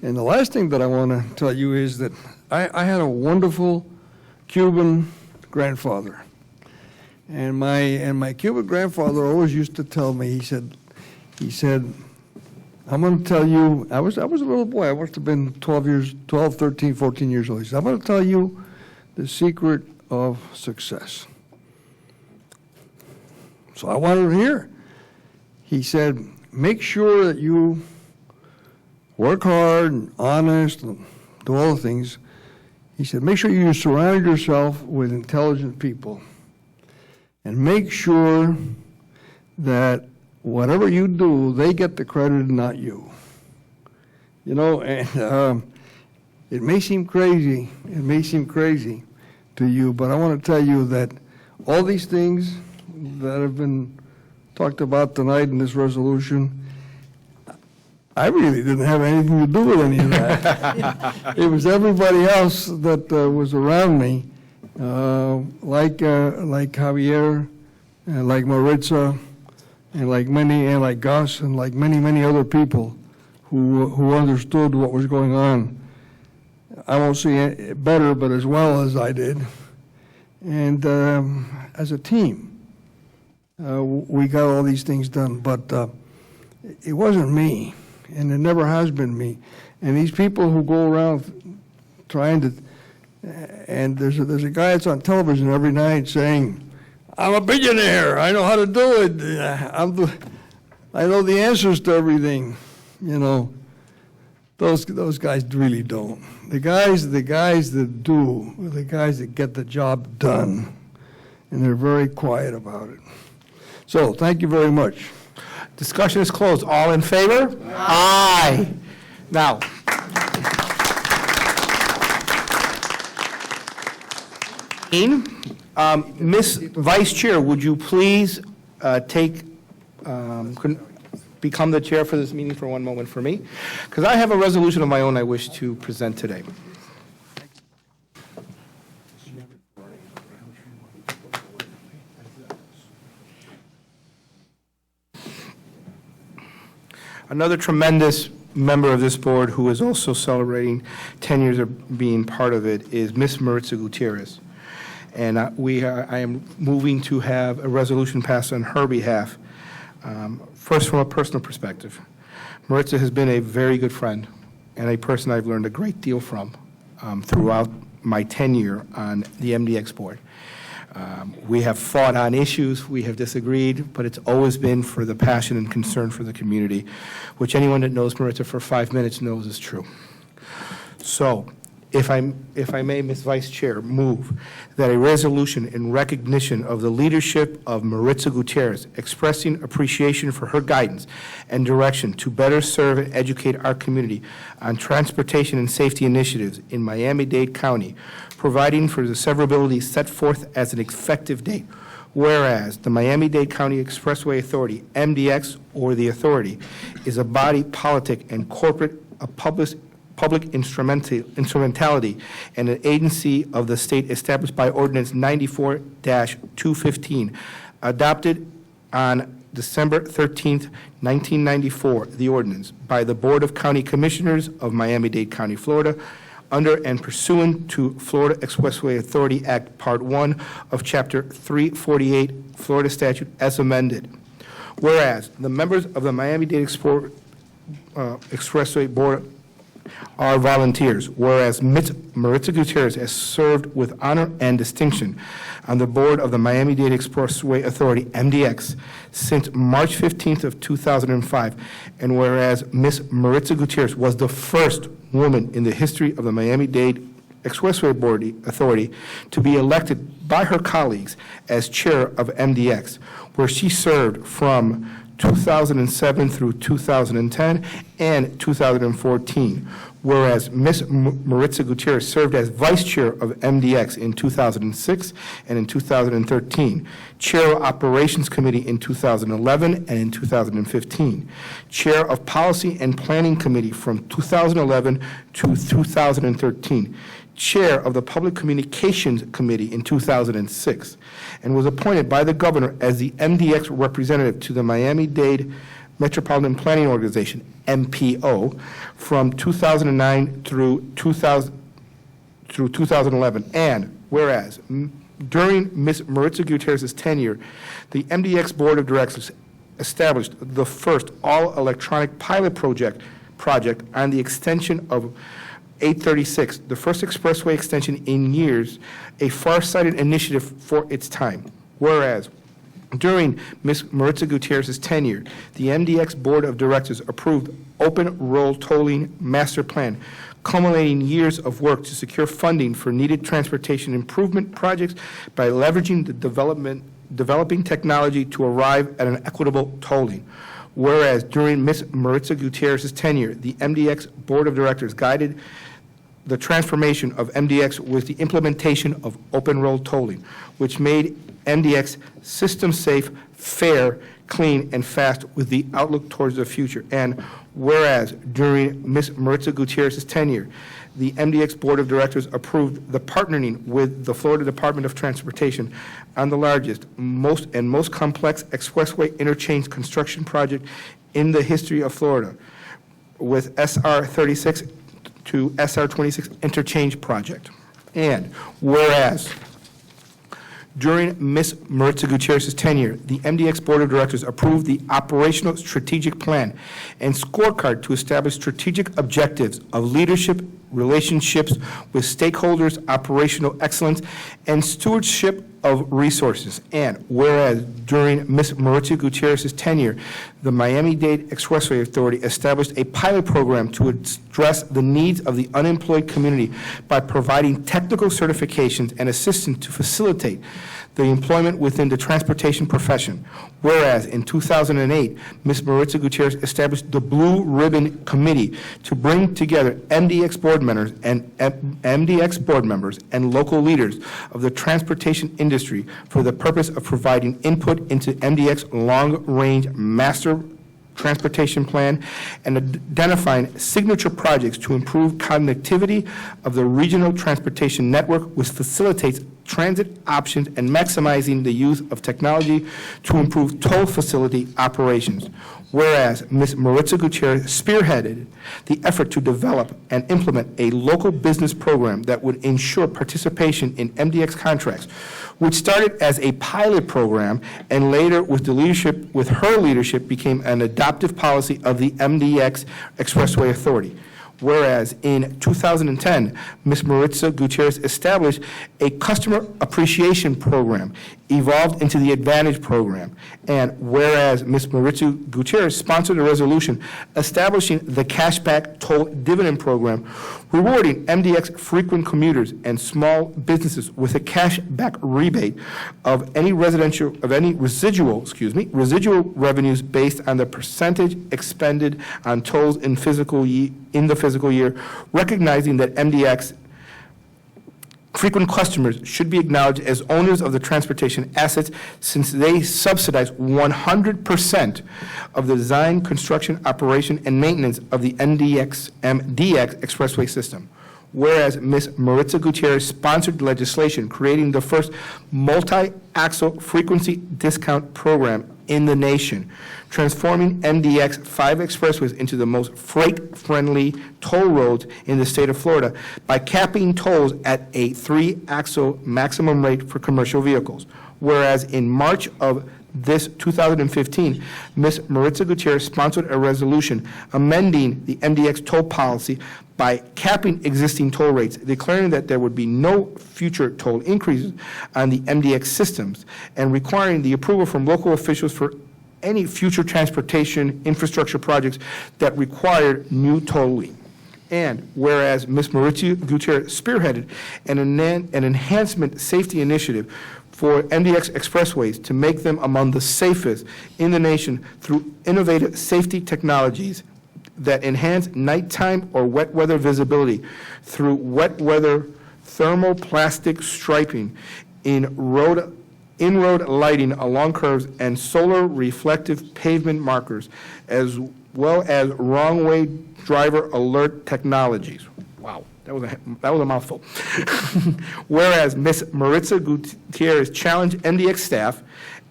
And the last thing that I want to tell you is that I had a wonderful Cuban grandfather. And my Cuban grandfather always used to tell me, he said, I'm going to tell you, I was a little boy. I must have been 12, 13, 14 years old. He said, I'm going to tell you the secret of success. So I wanted to hear. He said, make sure that you work hard and honest and do all the things. He said, make sure you surround yourself with intelligent people. And make sure that whatever you do, they get the credit and not you. You know, and it may seem crazy, to you, but I want to tell you that all these things that have been talked about tonight in this resolution, I really didn't have anything to do with any of that. It was everybody else that was around me, like Javier, and like Maritza, and like Gus, and like many other people who understood what was going on. I won't say it better, but as well as I did. And as a team, we got all these things done. But it wasn't me, and it never has been me. And these people who go around trying to, and there's a guy that's on television every night saying, I'm a billionaire, I know how to do it, I know the answers to everything, you know. Those guys really don't. The guys that do are the guys that get the job done, and they're very quiet about it. So, thank you very much. Discussion is closed. All in favor? Aye. Now, Ms. Vice Chair, would you please become the chair for this meeting for one moment for me? Because I have a resolution of my own I wish to present today. Another tremendous member of this board who is also celebrating 10 years of being part of it is Ms. Maritza Gutierrez. And I am moving to have a resolution passed on her behalf. First, from a personal perspective, Maritza has been a very good friend and a person I've learned a great deal from throughout my tenure on the MDX board. We have fought on issues, we have disagreed, but it's always been for the passion and concern for the community, which anyone that knows Maritza for 5 minutes knows is true. So, if I may, Ms. Vice Chair, move that a resolution in recognition of the leadership of Maritza Gutierrez, expressing appreciation for her guidance and direction to better serve and educate our community on transportation and safety initiatives in Miami-Dade County, providing for the severability set forth as an effective date. Whereas the Miami-Dade County Expressway Authority, MDX, or the authority, is a body politic and corporate, a public instrumentality and an agency of the state established by Ordinance 94-215, adopted on December 13th, 1994, the ordinance by the Board of County Commissioners of Miami-Dade County, Florida, under and pursuant to Florida Expressway Authority Act, Part 1 of Chapter 348, Florida Statute as amended. Whereas the members of the Miami-Dade Expressway Board are volunteers, whereas Ms. Maritza Gutierrez has served with honor and distinction on the board of the Miami-Dade Expressway Authority, MDX, since March 15th of 2005, and whereas Ms. Maritza Gutierrez was the first woman in the history of the Miami-Dade Expressway Board Authority to be elected by her colleagues as chair of MDX, where she served from 2007 through 2010 and 2014, whereas Ms. Maritza Gutierrez served as vice chair of MDX in 2006 and in 2013, chair of Operations Committee in 2011 and in 2015, chair of Policy and Planning Committee from 2011 to 2013, chair of the Public Communications Committee in 2006, and was appointed by the governor as the MDX representative to the Miami-Dade Metropolitan Planning Organization, MPO, from 2009 through 2011. And whereas during Ms. Maritza Gutierrez's tenure, the MDX Board of Directors established the first all-electronic pilot project on the extension of 836, the first expressway extension in years, a far-sighted initiative for its time. Whereas, during Ms. Maritza Gutierrez's tenure, the MDX Board of Directors approved open roll tolling master plan, culminating years of work to secure funding for needed transportation improvement projects by leveraging the developing technology to arrive at an equitable tolling. Whereas during Ms. Maritza Gutierrez's tenure, the MDX Board of Directors guided the transformation of MDX with the implementation of open roll tolling, which made MDX system safe, fair, clean, and fast with the outlook towards the future. And whereas during Ms. Maritza Gutierrez's tenure, the MDX Board of Directors approved the partnering with the Florida Department of Transportation on the largest, most complex expressway interchange construction project in the history of Florida, with SR 36 to SR 26 interchange project. And whereas during Ms. Maritza Gutierrez's tenure, the MDX Board of Directors approved the operational strategic plan and scorecard to establish strategic objectives of leadership, relationships with stakeholders, operational excellence, and stewardship of resources. And whereas during Ms. Maritza Gutierrez's tenure, the Miami-Dade Expressway Authority established a pilot program to address the needs of the unemployed community by providing technical certifications and assistance to facilitate the employment within the transportation profession. Whereas in 2008, Ms. Maritza Gutierrez established the Blue Ribbon Committee to bring together MDX board members and local leaders of the transportation industry for the purpose of providing input into MDX long-range master transportation plan and identifying signature projects to improve connectivity of the regional transportation network, which facilitates transit options and maximizing the use of technology to improve toll facility operations. Whereas Ms. Maritza Gutierrez spearheaded the effort to develop and implement a local business program that would ensure participation in MDX contracts, which started as a pilot program and later with her leadership became an adoptive policy of the MDX Expressway Authority. Whereas in 2010, Ms. Maritza Gutierrez established a customer appreciation program, evolved into the Advantage program. And whereas Ms. Maritza Gutierrez sponsored a resolution establishing the cashback toll dividend program, rewarding MDX frequent commuters and small businesses with a cashback rebate of any residual revenues based on the percentage expended on tolls in the fiscal year, recognizing that MDX frequent customers should be acknowledged as owners of the transportation assets since they subsidize 100% of the design, construction, operation, and maintenance of the MDX expressway system. Whereas Ms. Maritza Gutierrez sponsored legislation creating the first multi-axle frequency discount program in the nation, transforming MDX 5 expressways into the most freight-friendly toll roads in the state of Florida by capping tolls at a 3-axle maximum rate for commercial vehicles. Whereas in March of this 2015, Ms. Maritza Gutierrez sponsored a resolution amending the MDX toll policy by capping existing toll rates, declaring that there would be no future toll increases on the MDX systems, and requiring the approval from local officials for any future transportation infrastructure projects that required new tolling. And whereas Ms. Maritza Gutierrez spearheaded an enhancement safety initiative for MDX expressways to make them among the safest in the nation through innovative safety technologies that enhance nighttime or wet weather visibility through wet weather thermoplastic striping in-road lighting along curves and solar reflective pavement markers, as well as wrong-way driver alert technologies. Wow, that was a mouthful. Whereas Ms. Maritza Gutierrez challenged MDX staff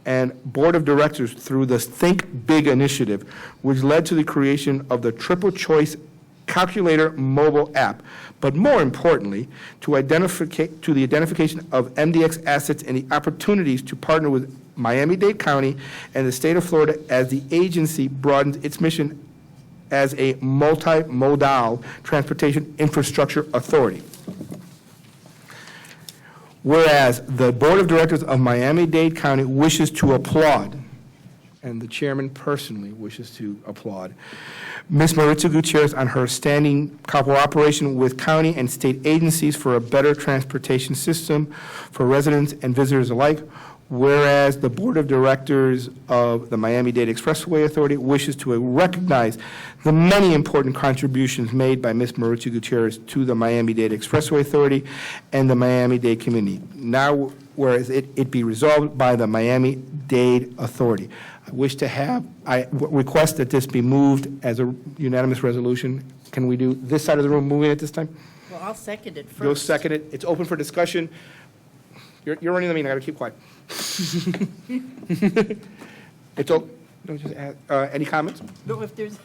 and Board of Directors through the Think Big initiative, which led to the creation of the Triple Choice Calculator mobile app, but more importantly, to the identification of MDX assets and the opportunities to partner with Miami-Dade County and the state of Florida as the agency broadens its mission as a multimodal transportation infrastructure authority. Whereas the Board of Directors of Miami-Dade County wishes to applaud, and the chairman personally wishes to applaud, Ms. Maritza Gutierrez on her standing cooperation with county and state agencies for a better transportation system for residents and visitors alike. Whereas the Board of Directors of the Miami-Dade Expressway Authority wishes to recognize the many important contributions made by Ms. Maritza Gutierrez to the Miami-Dade Expressway Authority and the Miami-Dade community. Now, whereas it be resolved by the Miami-Dade Authority. I request that this be moved as a unanimous resolution. Can we do this side of the room moving it this time? Well, I'll second it first. You'll second it. It's open for discussion. You're running the meeting. I got to keep quiet. It's all, don't just ask, any comments? No, if there's.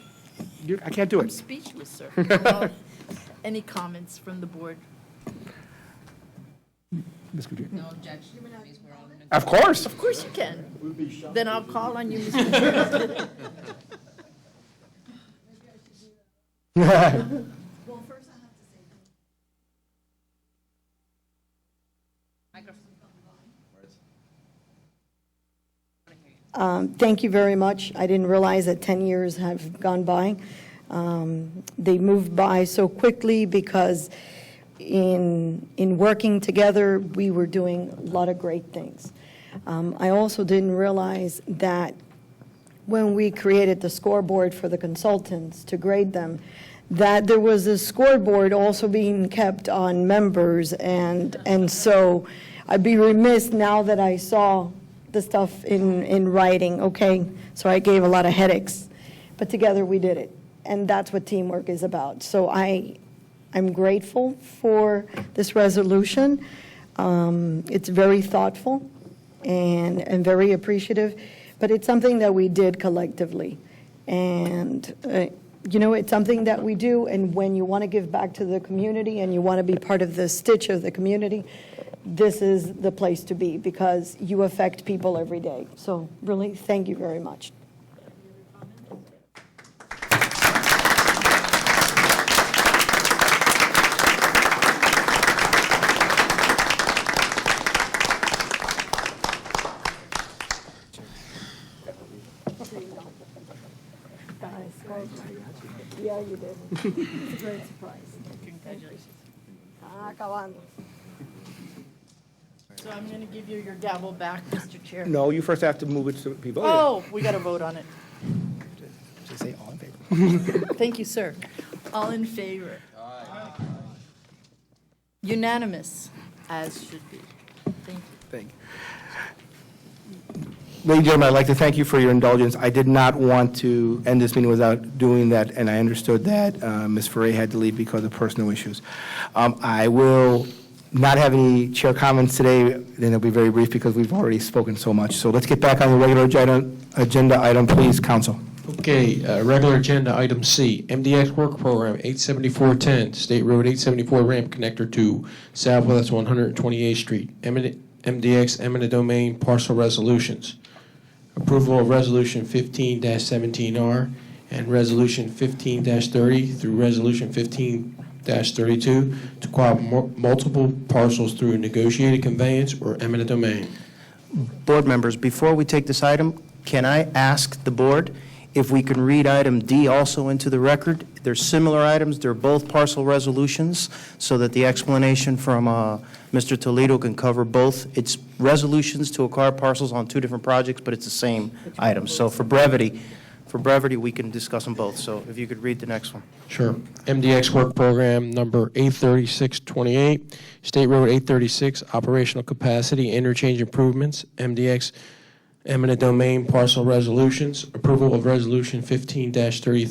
I can't do I'm it. speechless, sir. Any comments from the board? Ms. Gutierrez. No objection. Of course. Of course you can. Then I'll call on you, Mr. Chair. Thank you very much. I didn't realize that 10 years have gone by. They moved by so quickly because in working together, we were doing a lot of great things. I also didn't realize that when we created the scoreboard for the consultants to grade them, that there was a scoreboard also being kept on members, and so I'd be remiss now that I saw the stuff in writing, okay? So I gave a lot of headaches, but together we did it, and that's what teamwork is about. So I'm grateful for this resolution. It's very thoughtful and very appreciative, but it's something that we did collectively. And, it's something that we do, and when you want to give back to the community and you want to be part of the stitch of the community, this is the place to be because you affect people every day. So really, thank you very much. Yeah, you did. It's a great surprise. Congratulations. Acabando. So I'm going to give you your gavel back, Mr. Chair. No, you first have to move it to people. Oh, we got to vote on it. Just say all in favor. Thank you, sir. All in favor? Unanimous, as should be. Thank you. Thank you. Ladies and gentlemen, I'd like to thank you for your indulgence. I did not want to end this meeting without doing that, and I understood that Ms. Ferre had to leave because of personal issues. I will not have any chair comments today, and it'll be very brief because we've already spoken so much. So let's get back on the regular agenda item, please, Council. Okay, regular agenda item C, MDX work program 87410, State Road 874 ramp connector to Southwest 128th Street, MDX eminent domain parcel resolutions. Approval of Resolution 15-17R and Resolution 15-30 through Resolution 15-32 to acquire multiple parcels through negotiated conveyance or eminent domain. Board members, before we take this item, can I ask the board if we can read item D also into the record? They're similar items. They're both parcel resolutions, so that the explanation from Mr. Toledo can cover both. It's resolutions to acquire parcels on two different projects, but it's the same item. So for brevity, we can discuss them both. So if you could read the next one. Sure. MDX work program number 83628, State Road 836, operational capacity, interchange improvements, MDX eminent domain parcel resolutions, approval of Resolution 15-33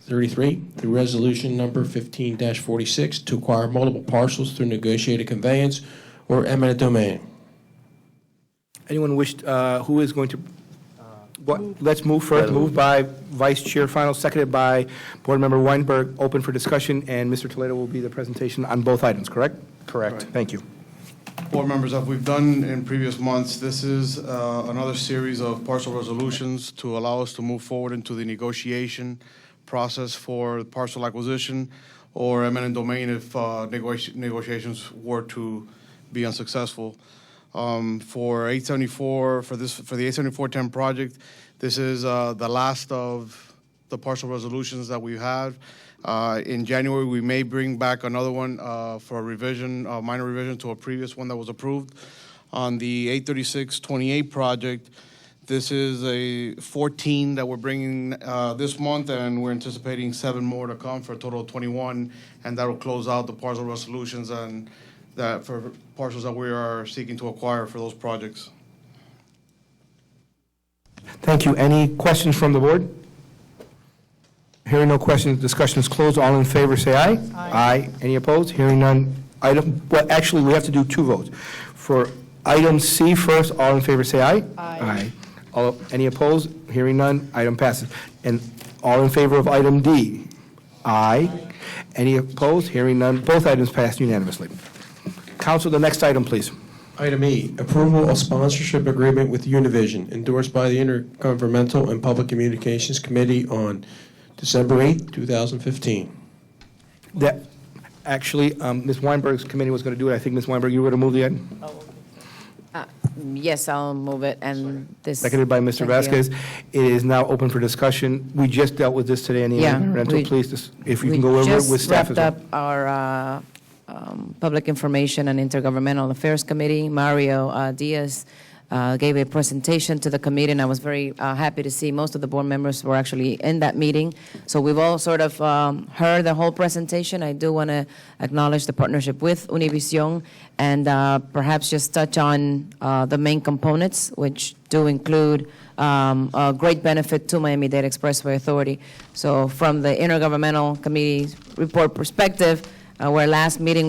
through Resolution number 15-46 to acquire multiple parcels through negotiated conveyance or eminent domain. Anyone who is going to, let's move first. Moved by Vice Chair Final, seconded by Board Member Weinberg, open for discussion, and Mr. Toledo will be the presentation on both items, correct? Correct. Thank you. Board members, as we've done in previous months, this is another series of parcel resolutions to allow us to move forward into the negotiation process for parcel acquisition or eminent domain if negotiations were to be unsuccessful. For 874, for the 87410 project, this is the last of the parcel resolutions that we have. In January, we may bring back another one for a revision, a minor revision to a previous one that was approved. On the 83628 project, this is a 14 that we're bringing this month, and we're anticipating 7 more to come for a total of 21, and that will close out the parcel resolutions and that for parcels that we are seeking to acquire for those projects. Thank you. Any questions from the board? Hearing no questions, discussion is closed. All in favor, say aye. Aye. Any opposed? Hearing none. Well, actually, we have to do 2 votes. For item C first, all in favor, say aye. Aye. Any opposed? Hearing none. Item passes. And all in favor of item D? Aye. Any opposed? Hearing none. Both items passed unanimously. Council, the next item, please. Item E, approval of sponsorship agreement with Univision, endorsed by the Intergovernmental and Public Communications Committee on December 8, 2015. That, actually, Ms. Weinberg's committee was going to do it. I think, Ms. Weinberg, you were going to move the item? Yes, I'll move it, and this... Seconded by Mr. Vasquez. It is now open for discussion. We just dealt with this today in the environmental. Please, if you can go over it with staff as well. We just wrapped up our Public Information and Intergovernmental Affairs Committee. Mario Diaz gave a presentation to the committee, and I was very happy to see most of the board members were actually in that meeting. So we've all sort of heard the whole presentation. I do want to acknowledge the partnership with Univision and perhaps just touch on the main components, which do include a great benefit to Miami-Dade Expressway Authority. So from the Intergovernmental Committee report perspective, where last meeting,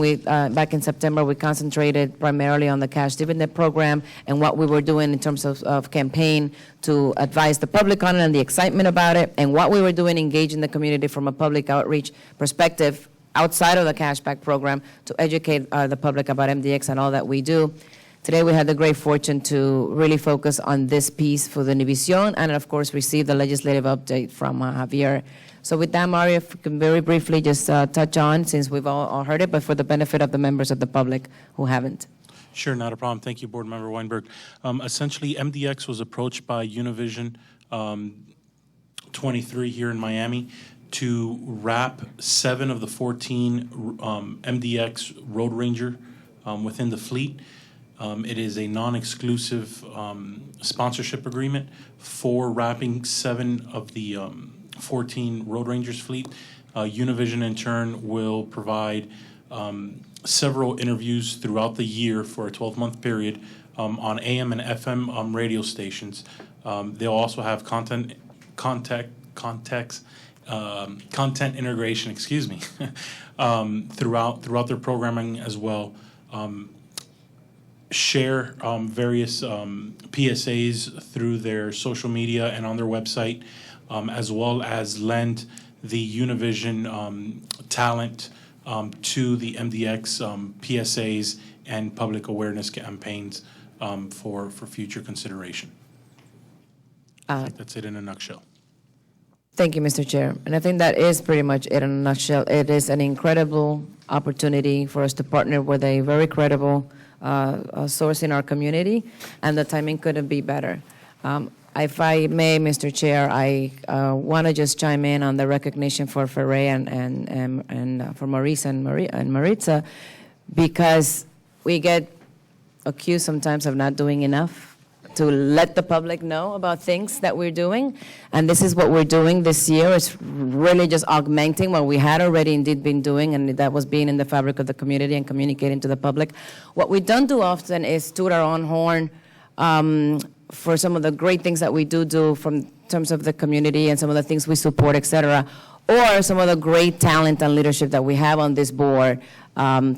back in September, we concentrated primarily on the cash dividend program and what we were doing in terms of campaign to advise the public on it and the excitement about it, and what we were doing engaging the community from a public outreach perspective outside of the cashback program to educate the public about MDX and all that we do. Today, we had the great fortune to really focus on this piece for the Univision and, of course, receive the legislative update from Javier. So with that, Mario, if you can very briefly just touch on, since we've all heard it, but for the benefit of the members of the public who haven't. Sure, not a problem. Thank you, Board Member Weinberg. Essentially, MDX was approached by Univision 23 here in Miami to wrap 7 of the 14 MDX Road Ranger within the fleet. It is a non-exclusive sponsorship agreement for wrapping 7 of the 14 Road Rangers fleet. Univision, in turn, will provide several interviews throughout the year for a 12-month period on AM and FM radio stations. They'll also have content integration, throughout their programming as well. Share various PSAs through their social media and on their website, as well as lend the Univision talent to the MDX PSAs and public awareness campaigns for future consideration. I think that's it in a nutshell. Thank you, Mr. Chair. And I think that is pretty much it in a nutshell. It is an incredible opportunity for us to partner with a very credible source in our community, and the timing couldn't be better. If I may, Mr. Chair, I want to just chime in on the recognition for Ferre and for Maurice and Maritza, because we get accused sometimes of not doing enough to let the public know about things that we're doing. And this is what we're doing this year. It's really just augmenting what we had already indeed been doing, and that was being in the fabric of the community and communicating to the public. What we don't do often is toot our own horn for some of the great things that we do from terms of the community and some of the things we support, et cetera, or some of the great talent and leadership that we have on this board.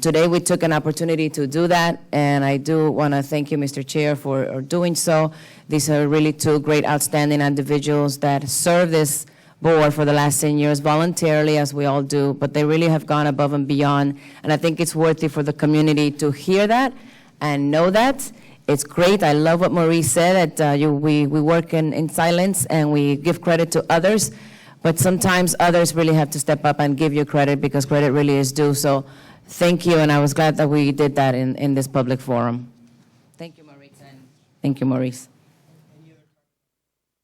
Today we took an opportunity to do that, and I do want to thank you, Mr. Chair, for doing so. These are really 2 great, outstanding individuals that serve this board for the last 10 years voluntarily, as we all do, but they really have gone above and beyond, and I think it's worthy for the community to hear that and know that. It's great. I love what Maurice said, that we work in silence and we give credit to others, but sometimes others really have to step up and give you credit because credit really is due. So thank you, and I was glad that we did that in this public forum. Thank you, Maurice. Thank you, Maurice.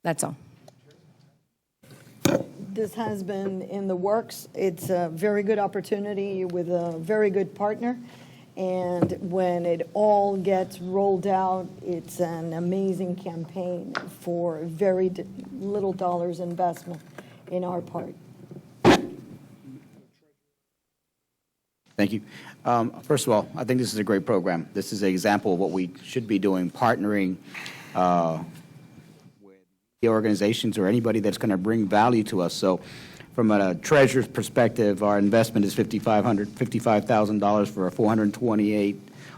That's all. This has been in the works. It's a very good opportunity with a very good partner. And when it all gets rolled out, it's an amazing campaign for very little dollars investment in our part. Thank you. First of all, I think this is a great program. This is an example of what we should be doing, partnering with the organizations or anybody that's going to bring value to us. So from a treasurer's perspective, our investment is $55,000 for a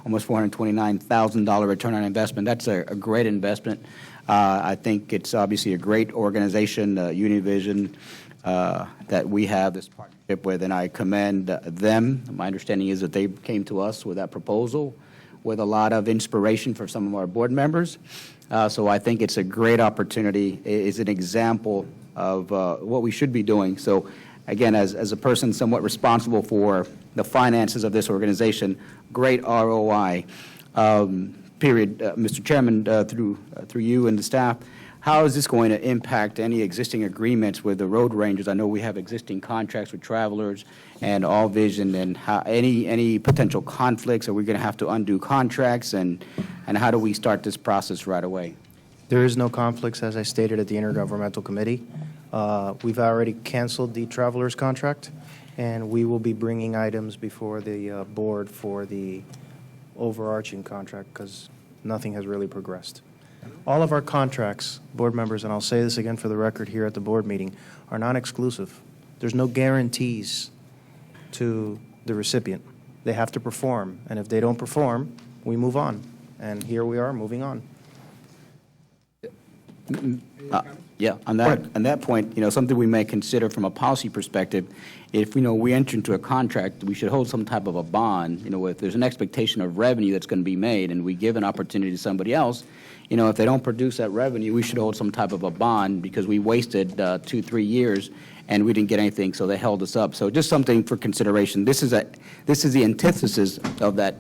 almost $429,000 return on investment. That's a great investment. I think it's obviously a great organization, Univision, that we have this partnership with, and I commend them. My understanding is that they came to us with that proposal with a lot of inspiration for some of our board members. So I think it's a great opportunity. It's an example of what we should be doing. So again, as a person somewhat responsible for the finances of this organization, great ROI. Period. Mr. Chairman, through you and the staff, how is this going to impact any existing agreements with the road rangers? I know we have existing contracts with Travelers and All Vision, and how, any potential conflicts? Are we going to have to undo contracts, and how do we start this process right away? There is no conflicts, as I stated at the Intergovernmental Committee. We've already canceled the Travelers contract, and we will be bringing items before the board for the overarching contract because nothing has really progressed. All of our contracts, board members, and I'll say this again for the record here at the board meeting, are non-exclusive. There's no guarantees to the recipient. They have to perform, and if they don't perform, we move on. And here we are moving on. Yeah, on that point, something we may consider from a policy perspective, if we enter into a contract, we should hold some type of a bond. If there's an expectation of revenue that's going to be made and we give an opportunity to somebody else, if they don't produce that revenue, we should hold some type of a bond because we wasted 2-3 years and we didn't get anything, so they held us up. So just something for consideration. This is the antithesis of that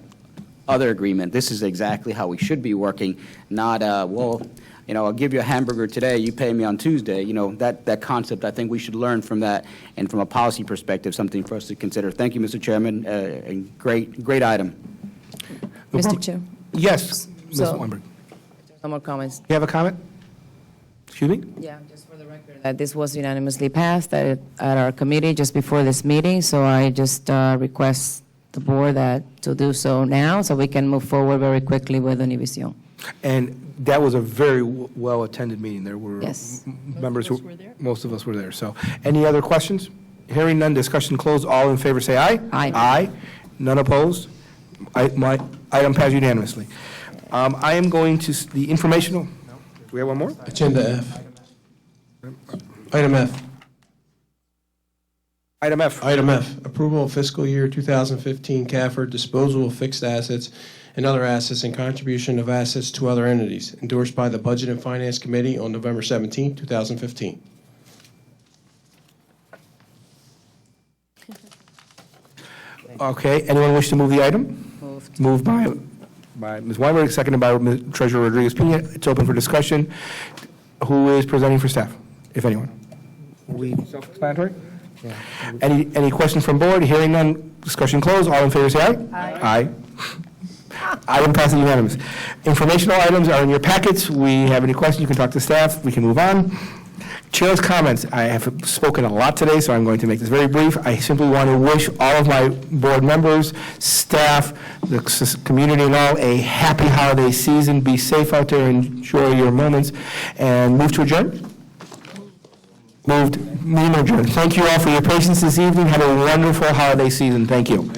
other agreement. This is exactly how we should be working, not, I'll give you a hamburger today, you pay me on Tuesday. That concept, I think we should learn from that, and from a policy perspective, something for us to consider. Thank you, Mr. Chairman. Great item. Mr. Chair. Yes, Ms. Weinberg. Some more comments. You have a comment? Excuse me? Yeah, just for the record, that this was unanimously passed at our committee just before this meeting, so I just request the board to do so now so we can move forward very quickly with Univision. And that was a very well-attended meeting. There were Yes. members who, most of us were there. So any other questions? Hearing none, discussion closed. All in favor say aye. Aye. Aye. None opposed? My item passed unanimously. I am going to, the informational, do we have one more? Agenda F. Item F. Item F. Item F, approval of fiscal year 2015 CAFR disposal of fixed assets and other assets and contribution of assets to other entities, endorsed by the Budget and Finance Committee on November 17, 2015. Okay, anyone wish to move the item? Moved. Moved by Ms. Weinberg, seconded by Ms. Treasurer Rodriguez-Pena. It's open for discussion. Who is presenting for staff, if anyone? Self-explanatory? Yeah. Any questions from board? Hearing none, discussion closed. All in favor say aye. Aye. Aye. Item passes unanimous. Informational items are in your packets. We have any questions, you can talk to staff. We can move on. Chair's comments. I have spoken a lot today, so I'm going to make this very brief. I simply want to wish all of my board members, staff, the community and all a happy holiday season. Be safe out there, enjoy your moments, and move to adjourn. Moved, meeting adjourned. Thank you all for your patience this evening. Have a wonderful holiday season. Thank you.